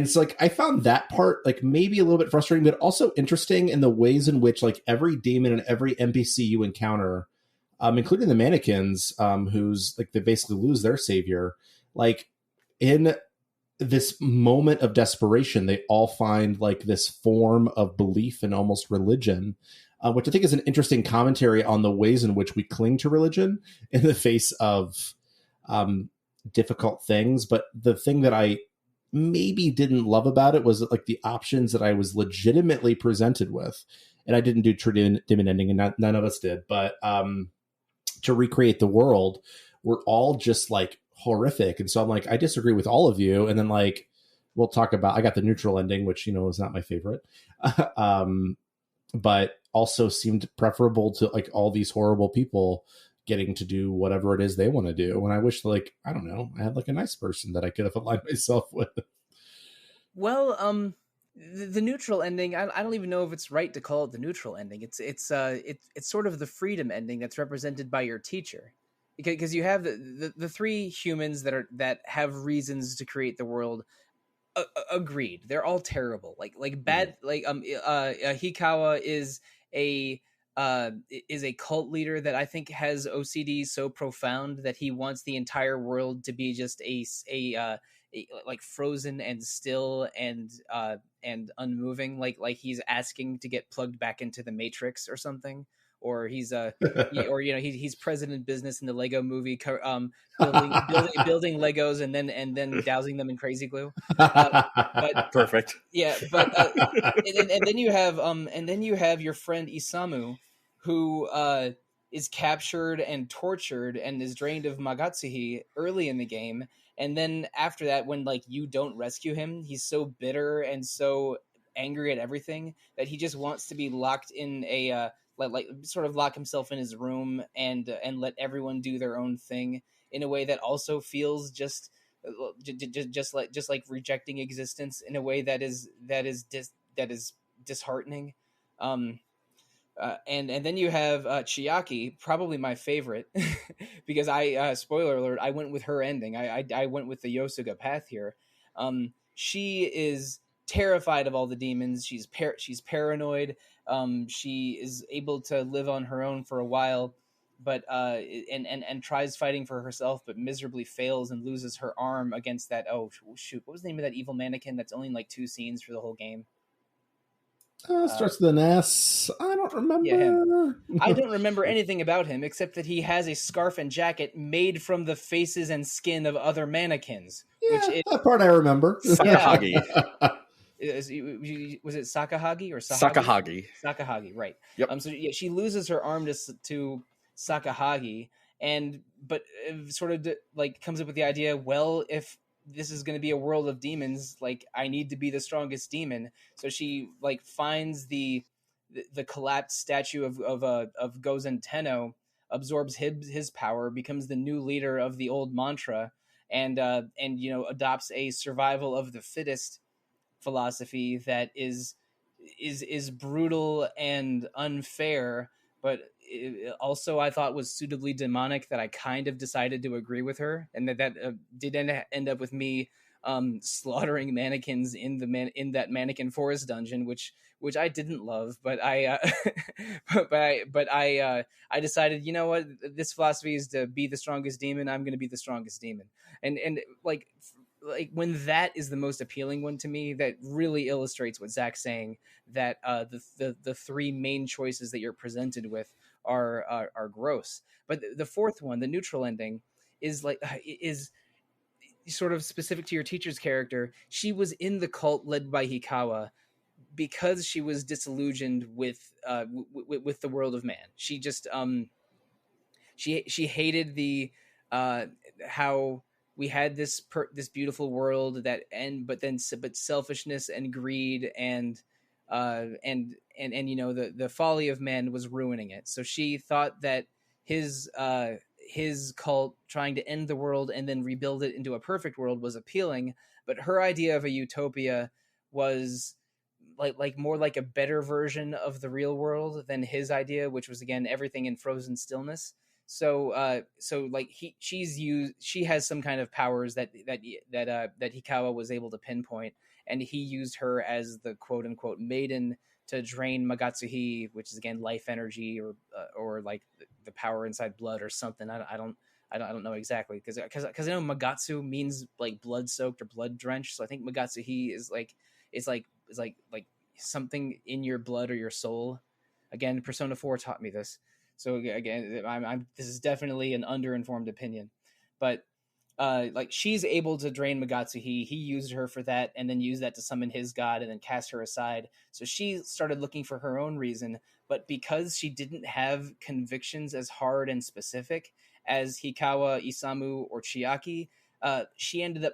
so like I found that part like maybe a little bit frustrating, but also interesting in the ways in which like every demon and every NPC you encounter, including the mannequins, who's like they basically lose their savior, like in this moment of desperation, they all find like this form of belief and almost religion, which I think is an interesting commentary on the ways in which we cling to religion in the face of difficult things. But the thing that I maybe didn't love about it was like the options that I was legitimately presented with. And I didn't do true demon ending, and none of us did. But to recreate the world, we're all just like horrific. And so I'm like, I disagree with all of you. And then like, we'll talk about, I got the neutral ending, which, is not my favorite, but also seemed preferable to like all these horrible people getting to do whatever it is they want to do. And I wish like, I don't know, I had like a nice person that I could have aligned myself with. Well, the neutral ending, I don't even know if it's right to call it the neutral ending. It's sort of the freedom ending that's represented by your teacher. Because you have the three humans that have reasons to create the world. Agreed, they're all terrible. Like bad. Like Hikawa is a cult leader that I think has OCD so profound that he wants the entire world to be just a like frozen and still and unmoving. Like he's asking to get plugged back into the Matrix or something. Or he's he's president business in the Lego movie, building Legos and then dousing them in crazy glue. But perfect. Yeah, but and then you have your friend Isamu, who is captured and tortured and is drained of Magatsuhi early in the game, and then after that, when like you don't rescue him, he's so bitter and so angry at everything that he just wants to be locked in a like sort of lock himself in his room and let everyone do their own thing in a way that also feels just like rejecting existence in a way that is disheartening. And then you have Chiaki, probably my favorite, because I spoiler alert, I went with her ending. I went with the Yosuga path here. She is terrified of all the demons. She's paranoid. She is able to live on her own for a while, but and tries fighting for herself, but miserably fails and loses her arm against that. Oh shoot, what was the name of that evil mannequin that's only in like 2 scenes for the whole game? Starts with an S. I don't remember. Yeah, him. I don't remember anything about him except that he has a scarf and jacket made from the faces and skin of other mannequins. Yeah, that part I remember. Sakahagi. Was it Sakahagi or Sakahagi? Sakahagi, right? Yep. So yeah, she loses her arm to Sakahagi, but sort of like comes up with the idea. Well, if this is going to be a world of demons, like I need to be the strongest demon. So she like finds the collapsed statue of Gozen Tenno, absorbs his power, becomes the new leader of the old mantra, and adopts a survival of the fittest philosophy that is brutal and unfair, but also I thought was suitably demonic, that I kind of decided to agree with her, and that did end up with me slaughtering mannequins in that mannequin forest dungeon, which I didn't love, but I I decided, you know what, this philosophy is to be the strongest demon. I'm going to be the strongest demon, and like when that is the most appealing one to me, that really illustrates what Zach's saying, that the three main choices that you're presented with are gross. But the fourth one, the neutral ending, is sort of specific to your teacher's character. She was in the cult led by Hikawa because she was disillusioned with the world of man. She just she hated the how we had this beautiful world but selfishness and greed and the folly of man was ruining it. So she thought that his cult trying to end the world and then rebuild it into a perfect world was appealing, but her idea of a utopia was like more like a better version of the real world than his idea, which was again everything in frozen stillness. So she has some kind of powers that Hikawa was able to pinpoint, and he used her as the quote unquote maiden to drain Magatsuhi, which is again life energy or like the power inside blood or something. I don't know exactly, because I know Magatsu means like blood soaked or blood drenched. So I think Magatsuhi is like something in your blood or your soul. Again, Persona 4 taught me this. So again, this is definitely an underinformed opinion, but like she's able to drain Magatsuhi. He used her for that, and then used that to summon his god, and then cast her aside. So she started looking for her own reason, but because she didn't have convictions as hard and specific as Hikawa, Isamu, or Chiaki, she ended up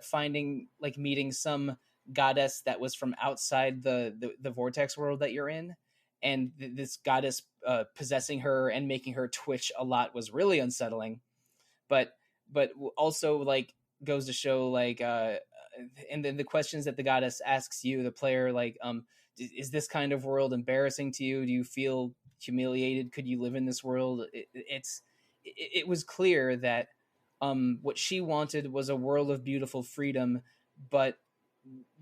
meeting some goddess that was from outside the vortex world that you're in. And this goddess possessing her and making her twitch a lot was really unsettling, but also like goes to show like and then the questions that the goddess asks you, the player, like is this kind of world embarrassing to you? Do you feel humiliated? Could you live in this world? It was clear that what she wanted was a world of beautiful freedom, but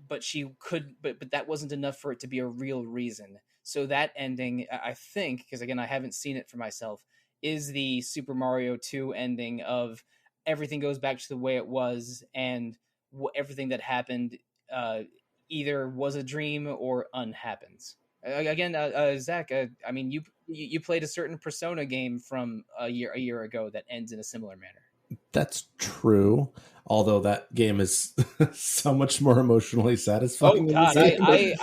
that wasn't enough for it to be a real reason. So that ending, I think, because again I haven't seen it for myself, is the Super Mario 2 ending of everything goes back to the way it was, and everything that happened either was a dream or unhappens. Again, Zach, I mean, you played a certain Persona game from a year ago that ends in a similar manner. That's true, although that game is so much more emotionally satisfying. Oh God, I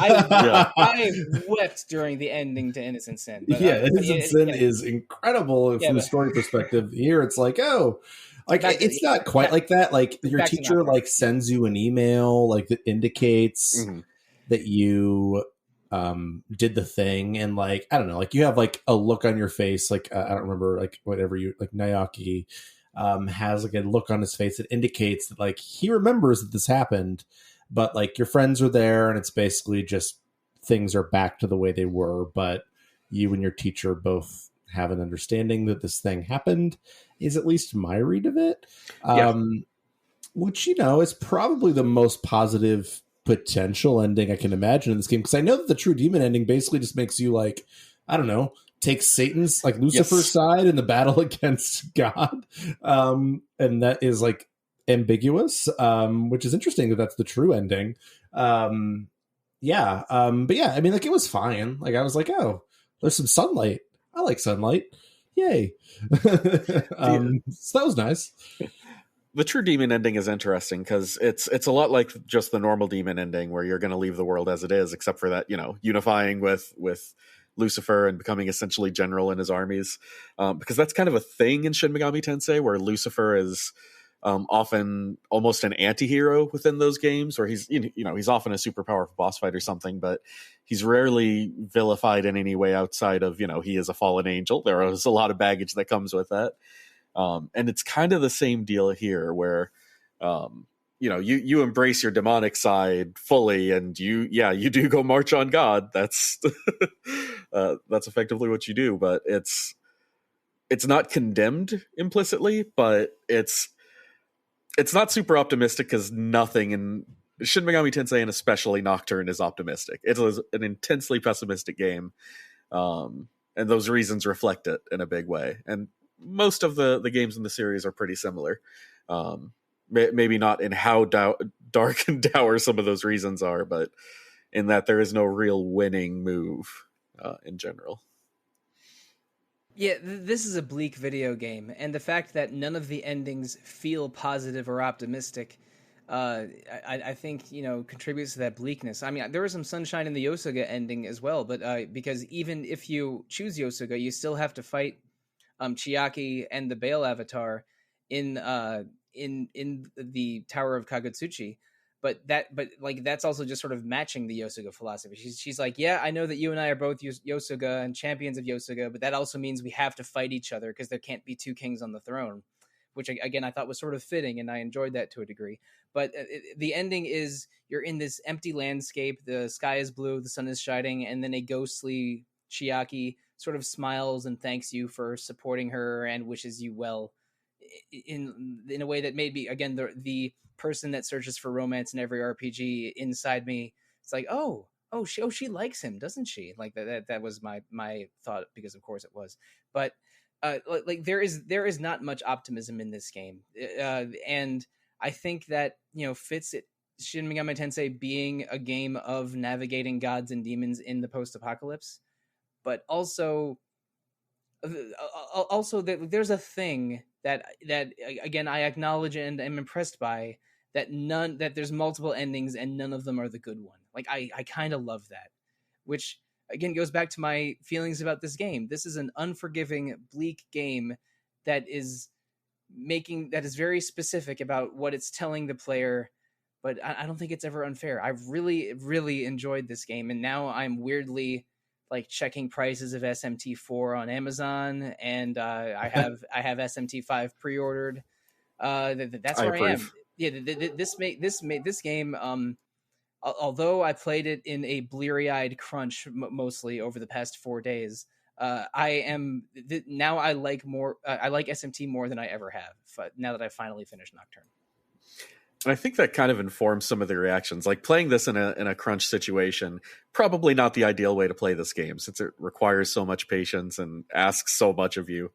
wept during the ending to Innocent Sin. But Innocent Sin is incredible from a story perspective. Here, it's like, it's not quite like that. Like your teacher like sends you an email like that indicates that you did the thing, and like I don't know, like you have like a look on your face, like I don't remember, like whatever you like Naoki has like a look on his face that indicates that like he remembers that this happened, but like your friends are there and it's basically just things are back to the way they were, but you and your teacher both have an understanding that this thing happened, is at least my read of it. Which, is probably the most positive potential ending I can imagine in this game, because I know that the True Demon ending basically just makes you like, I don't know, take Satan's like Lucifer's side in the battle against God, and that is like ambiguous, which is interesting that that's the true ending. But yeah, I mean, like it was fine. Like I was like, oh, there's some sunlight. I like sunlight. Yay! So that was nice. The True Demon ending is interesting because it's a lot like just the normal demon ending, where you're going to leave the world as it is, except for that, unifying with Lucifer and becoming essentially general in his armies, because that's kind of a thing in Shin Megami Tensei, where Lucifer is often almost an anti-hero within those games, where he's often a super powerful boss fight or something, but he's rarely vilified in any way outside of he is a fallen angel. There is a lot of baggage that comes with that, and it's kind of the same deal here, where You embrace your demonic side fully, and you do go march on God. That's that's effectively what you do, but it's not condemned implicitly, but it's not super optimistic, because nothing in Shin Megami Tensei, and especially Nocturne, is optimistic. It is an intensely pessimistic game, and those reasons reflect it in a big way. And most of the games in the series are pretty similar. Maybe not in how dark and dour some of those reasons are, but in that there is no real winning move in general. Yeah, this is a bleak video game, and the fact that none of the endings feel positive or optimistic, I think, contributes to that bleakness. I mean, there was some sunshine in the Yosuga ending as well, but because even if you choose Yosuga, you still have to fight Chiaki and the Bale Avatar in the Tower of Kagutsuchi. But that's also just sort of matching the Yosuga philosophy. She's like, yeah, I know that you and I are both Yosuga and champions of Yosuga, but that also means we have to fight each other because there can't be two kings on the throne, which again I thought was sort of fitting, and I enjoyed that to a degree. But the ending is you're in this empty landscape, the sky is blue, the sun is shining, and then a ghostly Chiaki sort of smiles and thanks you for supporting her and wishes you well in a way that maybe, again, the person that searches for romance in every RPG inside me, it's like, she likes him, doesn't she? Like that was my thought, because of course it was. But like there is not much optimism in this game, and I think that fits it. Shin Megami Tensei being a game of navigating gods and demons in the post-apocalypse, but also that there's a thing that again I acknowledge and am impressed by, that there's multiple endings and none of them are the good one. Like I kind of love that, which again goes back to my feelings about this game. This is an unforgiving, bleak game that is very specific about what it's telling the player, but I don't think it's ever unfair. I've really, really enjoyed this game, and now I'm weirdly like checking prices of SMT4 on Amazon, and I have SMT5 pre-ordered. That's where I am. Yeah, this game. Although I played it in a bleary-eyed crunch mostly over the past 4 days, now I like SMT more than I ever have. Now that I finally finished Nocturne. And I think that kind of informs some of the reactions. Like playing this in a crunch situation, probably not the ideal way to play this game, since it requires so much patience and asks so much of you.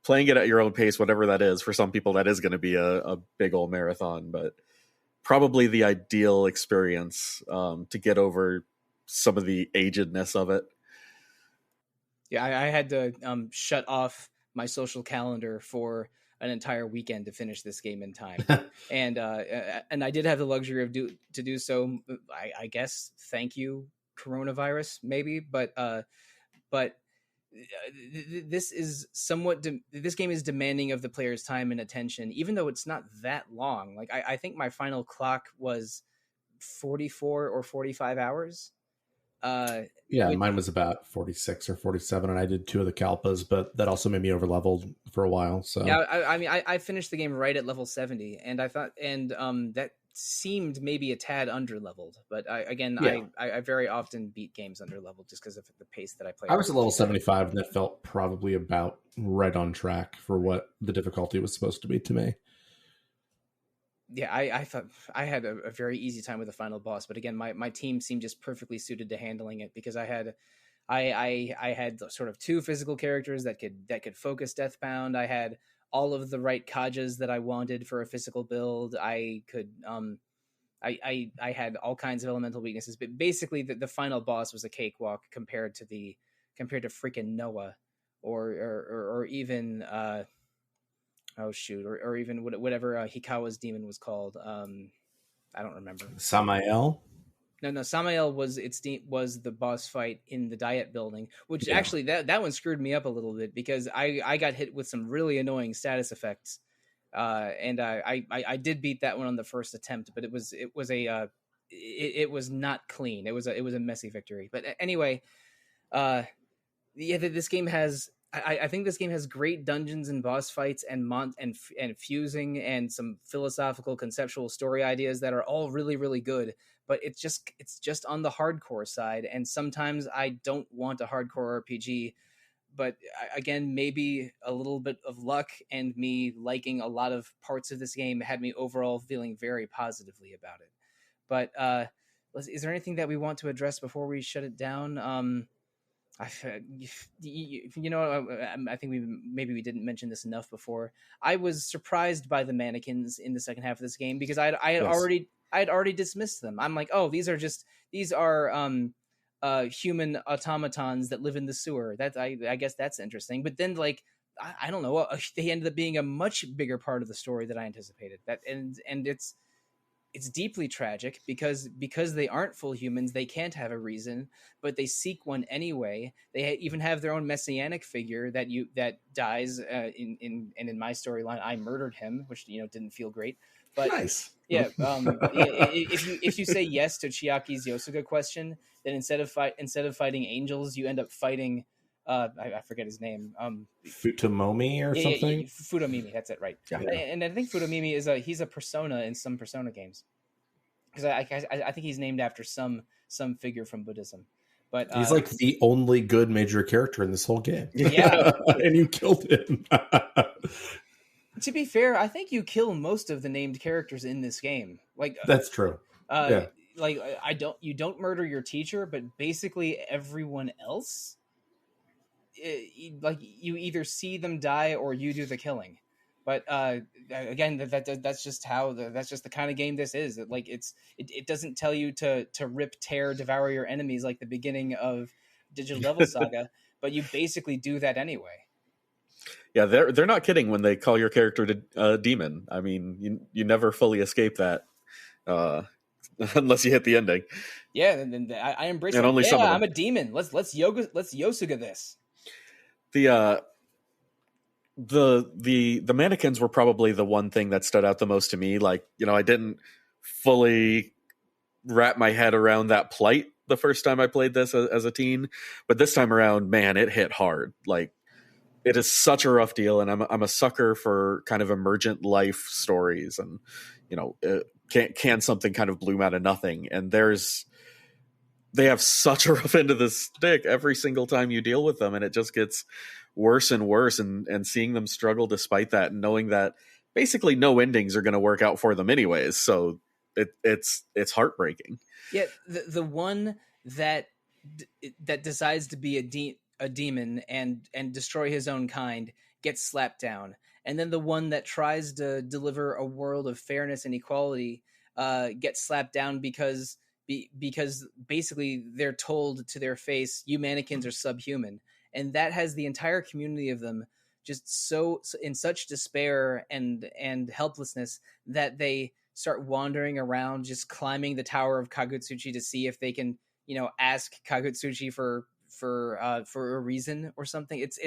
Playing it at your own pace, whatever that is, for some people that is going to be a big old marathon, but probably the ideal experience to get over some of the agedness of it. Yeah, I had to shut off my social calendar for an entire weekend to finish this game in time, and I did have the luxury of to do so. I guess thank you, coronavirus, maybe, but this is this game is demanding of the player's time and attention, even though it's not that long. Like I think my final clock was 44 or 45 hours. Mine was about 46 or 47, and I did 2 of the Kalpas, but that also made me over leveled for a while. So yeah, I mean, I finished the game right at level 70, and I thought, and that seemed maybe a tad under leveled, but I very often beat games under leveled just because of the pace that I play. I was at level 75, and that felt probably about right on track for what the difficulty was supposed to be to me. Yeah, I thought I had a very easy time with the final boss, but again, my team seemed just perfectly suited to handling it, because I had sort of 2 physical characters that could focus Deathbound. I had all of the right kajas that I wanted for a physical build. I could I had all kinds of elemental weaknesses, but basically the final boss was a cakewalk compared to freaking Noah or even or even whatever Hikawa's demon was called. I don't remember. Samael? No, Samael was the boss fight in the Diet building, which actually that one screwed me up a little bit, because I got hit with some really annoying status effects, and I did beat that one on the first attempt, but it was not clean. It was a messy victory. But anyway, this game has I think this game has great dungeons and boss fights and fusing and some philosophical conceptual story ideas that are all really, really good. But it's just on the hardcore side, and sometimes I don't want a hardcore RPG. But again, maybe a little bit of luck and me liking a lot of parts of this game had me overall feeling very positively about it. But is there anything that we want to address before we shut it down? I think we didn't mention this enough before. I was surprised by the mannequins in the second half of this game because I had already dismissed them. I'm like, oh, these are human automatons that live in the sewer. That I guess that's interesting. But then I don't know, they ended up being a much bigger part of the story than I anticipated. And it's deeply tragic because they aren't full humans. They can't have a reason, but they seek one anyway. They even have their own messianic figure that dies in my storyline. I murdered him, which didn't feel great. But nice. Yeah, if you say yes to Chiaki's Yosuga question, then instead of fighting angels, you end up fighting I forget his name. Futomomi or something. Yeah, Futomimi, that's it, right? Yeah. And I think Futomimi he's a persona in some Persona games, because I think he's named after some figure from Buddhism. But he's like the only good major character in this whole game. Yeah, and you killed him. To be fair, I think you kill most of the named characters in this game. That's true. Yeah. You don't murder your teacher, but basically everyone else, you either see them die or you do the killing. But again, that's just the kind of game this is. It doesn't tell you to rip, tear, devour your enemies like the beginning of Digital Devil Saga, but you basically do that anyway. Yeah, they're not kidding when they call your character a demon. I mean, you never fully escape that unless you hit the ending. Yeah, and I embrace it. Only some of them. I'm a demon. Let's Yosuga this. The mannequins were probably the one thing that stood out the most to me. I didn't fully wrap my head around that plight the first time I played this as a teen, but this time around, man, it hit hard. It is such a rough deal, and I'm a sucker for kind of emergent life stories, and can something kind of bloom out of nothing? And they have such a rough end of the stick every single time you deal with them, and it just gets worse and worse. And seeing them struggle despite that, and knowing that basically no endings are going to work out for them anyways, so it's heartbreaking. Yeah, the one that decides to be a demon and destroy his own kind gets slapped down, and then the one that tries to deliver a world of fairness and equality gets slapped down because basically they're told to their face, you mannequins are subhuman, and that has the entire community of them just so in such despair and helplessness that they start wandering around, just climbing the tower of Kagutsuchi to see if they can ask Kagutsuchi for a reason or something. It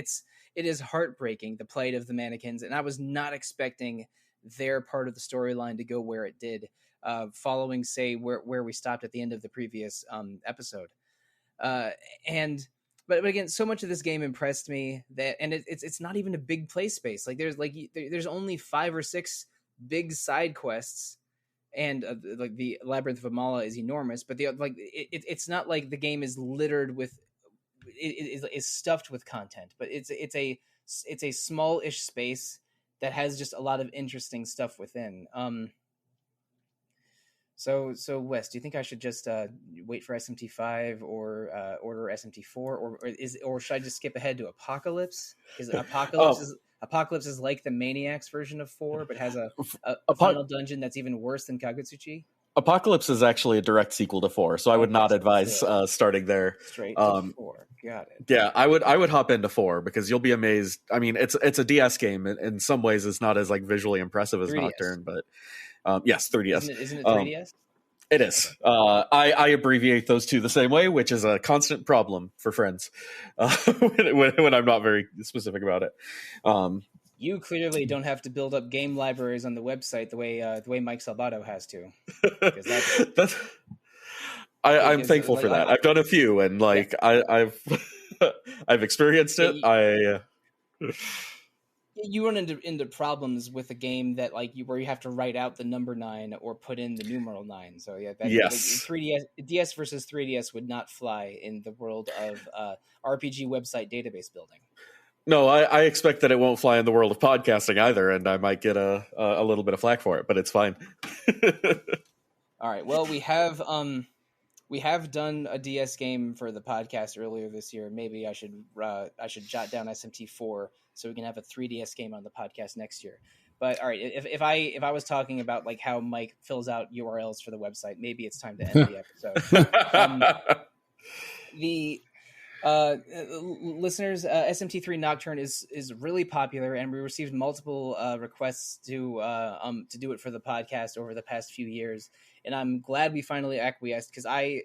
is heartbreaking, the plight of the mannequins, and I was not expecting their part of the storyline to go where it did, following where we stopped at the end of the previous episode. But again, so much of this game impressed me and it's not even a big play space. There's only 5 or 6 big side quests, and the Labyrinth of Amala is enormous, but it's not like the game is littered with is stuffed with content, but it's a small-ish space that has just a lot of interesting stuff within. So Wes, do you think I should just wait for SMT5 or order SMT4, or should I just skip ahead to Apocalypse? Because Apocalypse is like the Maniacs version of 4, but has a final dungeon that's even worse than Kagutsuchi. Apocalypse is actually a direct sequel to 4, so I would not advise starting there. Straight to 4. Got it. Yeah, I would hop into 4 because you'll be amazed. I mean, it's a DS game. In some ways, it's not as visually impressive as 3DS. Nocturne, but yes, 3DS. Isn't it 3DS? It is. I abbreviate those two the same way, which is a constant problem for friends when I'm not very specific about it. You clearly don't have to build up game libraries on the website the way Mike Salvato has to. I'm thankful for that. I've done a few, and I've I've experienced it. You run into problems with a game that where you have to write out the number 9 or put in the numeral 9. So yeah, yes, 3DS DS versus 3DS would not fly in the world of RPG website database building. No, I expect that it won't fly in the world of podcasting either, and I might get a little bit of flack for it, but it's fine. All right. Well, we have done a DS game for the podcast earlier this year. Maybe I should jot down SMT4 so we can have a 3DS game on the podcast next year. But all right, if I was talking about how Mike fills out URLs for the website, maybe it's time to end the episode. Listeners, SMT3 Nocturne is really popular, and we received multiple requests to do it for the podcast over the past few years. And I'm glad we finally acquiesced, because I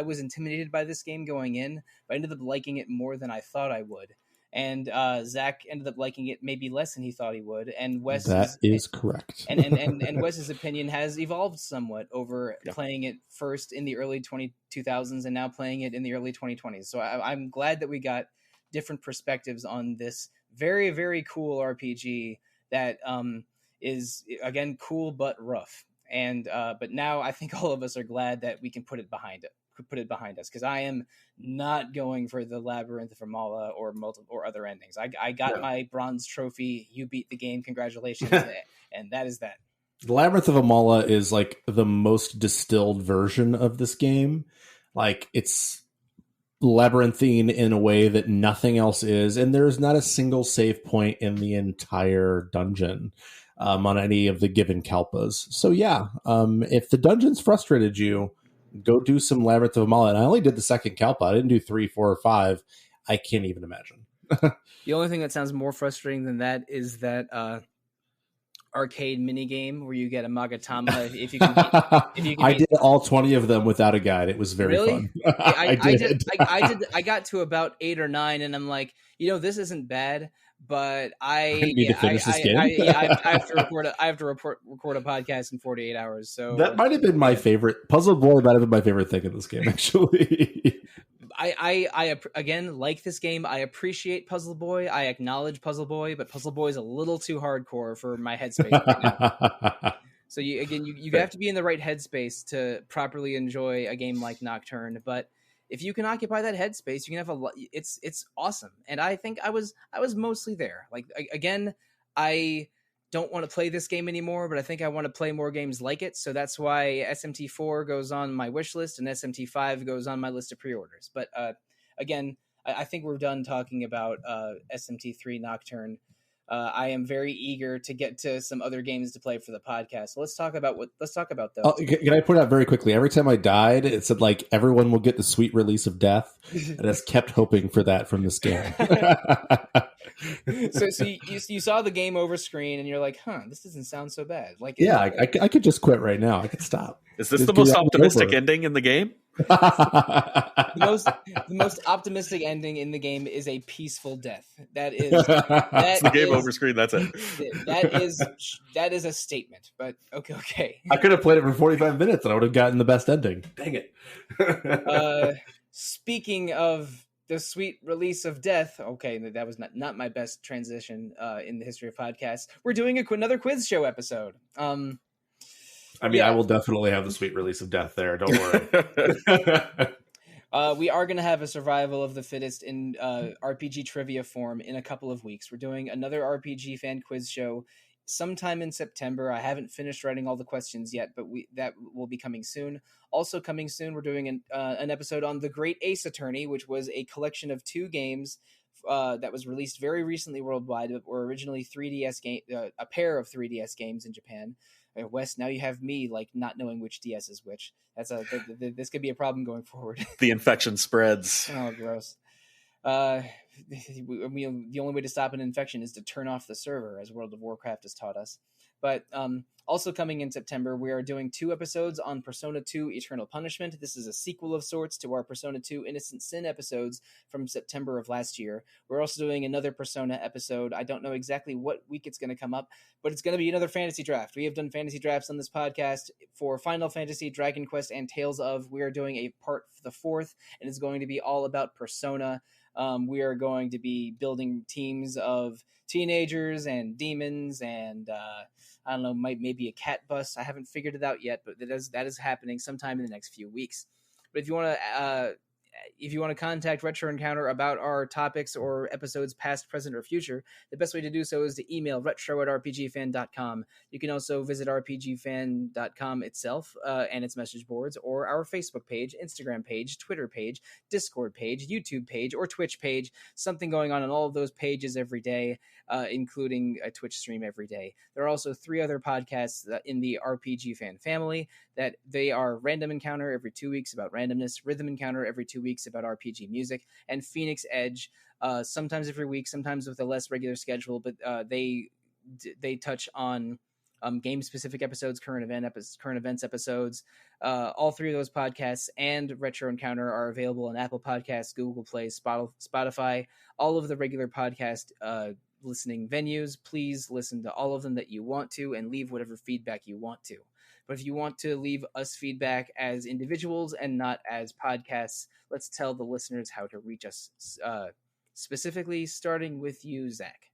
was intimidated by this game going in, but I ended up liking it more than I thought I would. And Zach ended up liking it maybe less than he thought he would. And Wes is correct. And Wes's opinion has evolved somewhat over playing it first in the early 2000s and now playing it in the early 2020s. So I'm glad that we got different perspectives on this very, very cool RPG that is, again, cool but rough. And but now I think all of us are glad that we can put it behind us, because I am not going for the Labyrinth of Amala or other endings. I got my bronze trophy. You beat the game. Congratulations. And that is that. The Labyrinth of Amala is the most distilled version of this game. It's labyrinthine in a way that nothing else is, and there's not a single save point in the entire dungeon on any of the given kalpas. So yeah, if the dungeon's frustrated you, go do some Labyrinth of Amala. And I only did the second kalpa. I didn't do 3, 4, or 5. I can't even imagine. The only thing that sounds more frustrating than that is that arcade minigame where you get a Magatama if you can I did all 20 of them without a guide. It was very fun. I got to about 8 or 9, and I'm like, this isn't bad, but I need to finish this game. I have to record a podcast in 48 hours. So that might have been my favorite. Puzzle Boy might have been my favorite thing in this game, actually. I again like this game. I appreciate Puzzle Boy. I acknowledge Puzzle Boy, but Puzzle Boy is a little too hardcore for my headspace right now. So you have to be in the right headspace to properly enjoy a game like Nocturne. But if you can occupy that headspace, you can have it's awesome. And I think I was mostly there. Again, I don't want to play this game anymore, but I think I want to play more games like it. So that's why SMT4 goes on my wish list and SMT5 goes on my list of pre-orders. But again, I think we're done talking about SMT3 Nocturne. I am very eager to get to some other games to play for the podcast. So let's talk about those. Oh, can I point out very quickly? Every time I died, it said everyone will get the sweet release of death, and I kept hoping for that from this game. So you saw the game over screen, and you're like, this doesn't sound so bad. I could just quit right now. I could stop. Is this the most optimistic ending in the game? The most optimistic ending in the game is a peaceful death. That's the game over screen. That's it. That is a statement. But okay. I could have played it for 45 minutes and I would have gotten the best ending. Dang it. Speaking of the sweet release of death, okay, that was not my best transition in the history of podcasts. We're doing another quiz show episode. I will definitely have the sweet release of death there. Don't worry. We are going to have a survival of the fittest in RPG trivia form in a couple of weeks. We're doing another RPGFan quiz show sometime in September. I haven't finished writing all the questions yet, but that will be coming soon. Also coming soon, we're doing an episode on The Great Ace Attorney, which was a collection of 2 games that was released very recently worldwide, but were originally 3DS game, a pair of 3DS games in Japan. Wes, now you have me not knowing which DS is which. This could be a problem going forward. The infection spreads. Oh, gross. The only way to stop an infection is to turn off the server, as World of Warcraft has taught us. But Also coming in September, we are doing 2 episodes on Persona 2 Eternal Punishment. This is a sequel of sorts to our Persona 2 Innocent Sin episodes from September of last year. We're also doing another Persona episode. I don't know exactly what week it's going to come up, but it's going to be another fantasy draft. We have done fantasy drafts on this podcast for Final Fantasy, Dragon Quest, and Tales of. We are doing a part the 4th, and it's going to be all about Persona. We are going to be building teams of teenagers and demons and I don't know, maybe a cat bus. I haven't figured it out yet, but that is happening sometime in the next few weeks. But if you want to contact Retro Encounter about our topics or episodes past, present, or future, the best way to do so is to email retro@rpgfan.com. You can also visit rpgfan.com itself and its message boards, or our Facebook page, Instagram page, Twitter page, Discord page, YouTube page, or Twitch page. Something going on all of those pages every day, including a Twitch stream every day. There are also 3 other podcasts in the RPG Fan family that they are Random Encounter every 2 weeks about randomness, Rhythm Encounter every 2 weeks about RPG music, and Phoenix Edge sometimes every week, sometimes with a less regular schedule, but they touch on game-specific episodes, current events episodes. All 3 of those podcasts and Retro Encounter are available on Apple Podcasts, Google Play, Spotify, all of the regular podcast listening venues. Please listen to all of them that you want to and leave whatever feedback you want to. But if you want to leave us feedback as individuals and not as podcasts, let's tell the listeners how to reach us, specifically starting with you, Zach.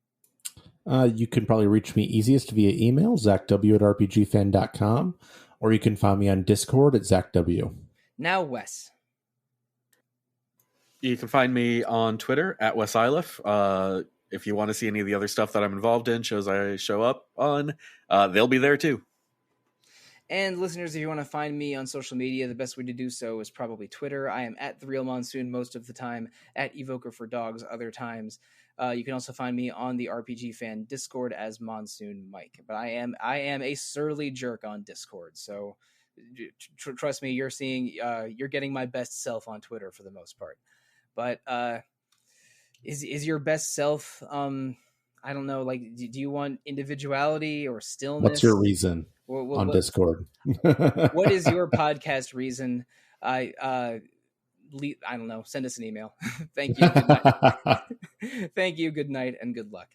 You can probably reach me easiest via email, zachw@rpgfan.com, or you can find me on Discord at zachw. Now, Wes. You can find me on Twitter at Wes Iliff. If you want to see any of the other stuff that I'm involved in, shows I show up on, they'll be there too. And listeners, if you want to find me on social media, the best way to do so is probably Twitter. I am at The Real Monsoon most of the time, at Evoker for Dogs other times. You can also find me on the RPG Fan Discord as Monsoon Mike. But I am a surly jerk on Discord, so trust me, you're getting my best self on Twitter for the most part. But is your best self? I don't know. Like, do you want individuality or stillness? What's your reason on Discord? What is your podcast reason? I don't know. Send us an email. Thank you. Good night. Thank you. Good night and good luck.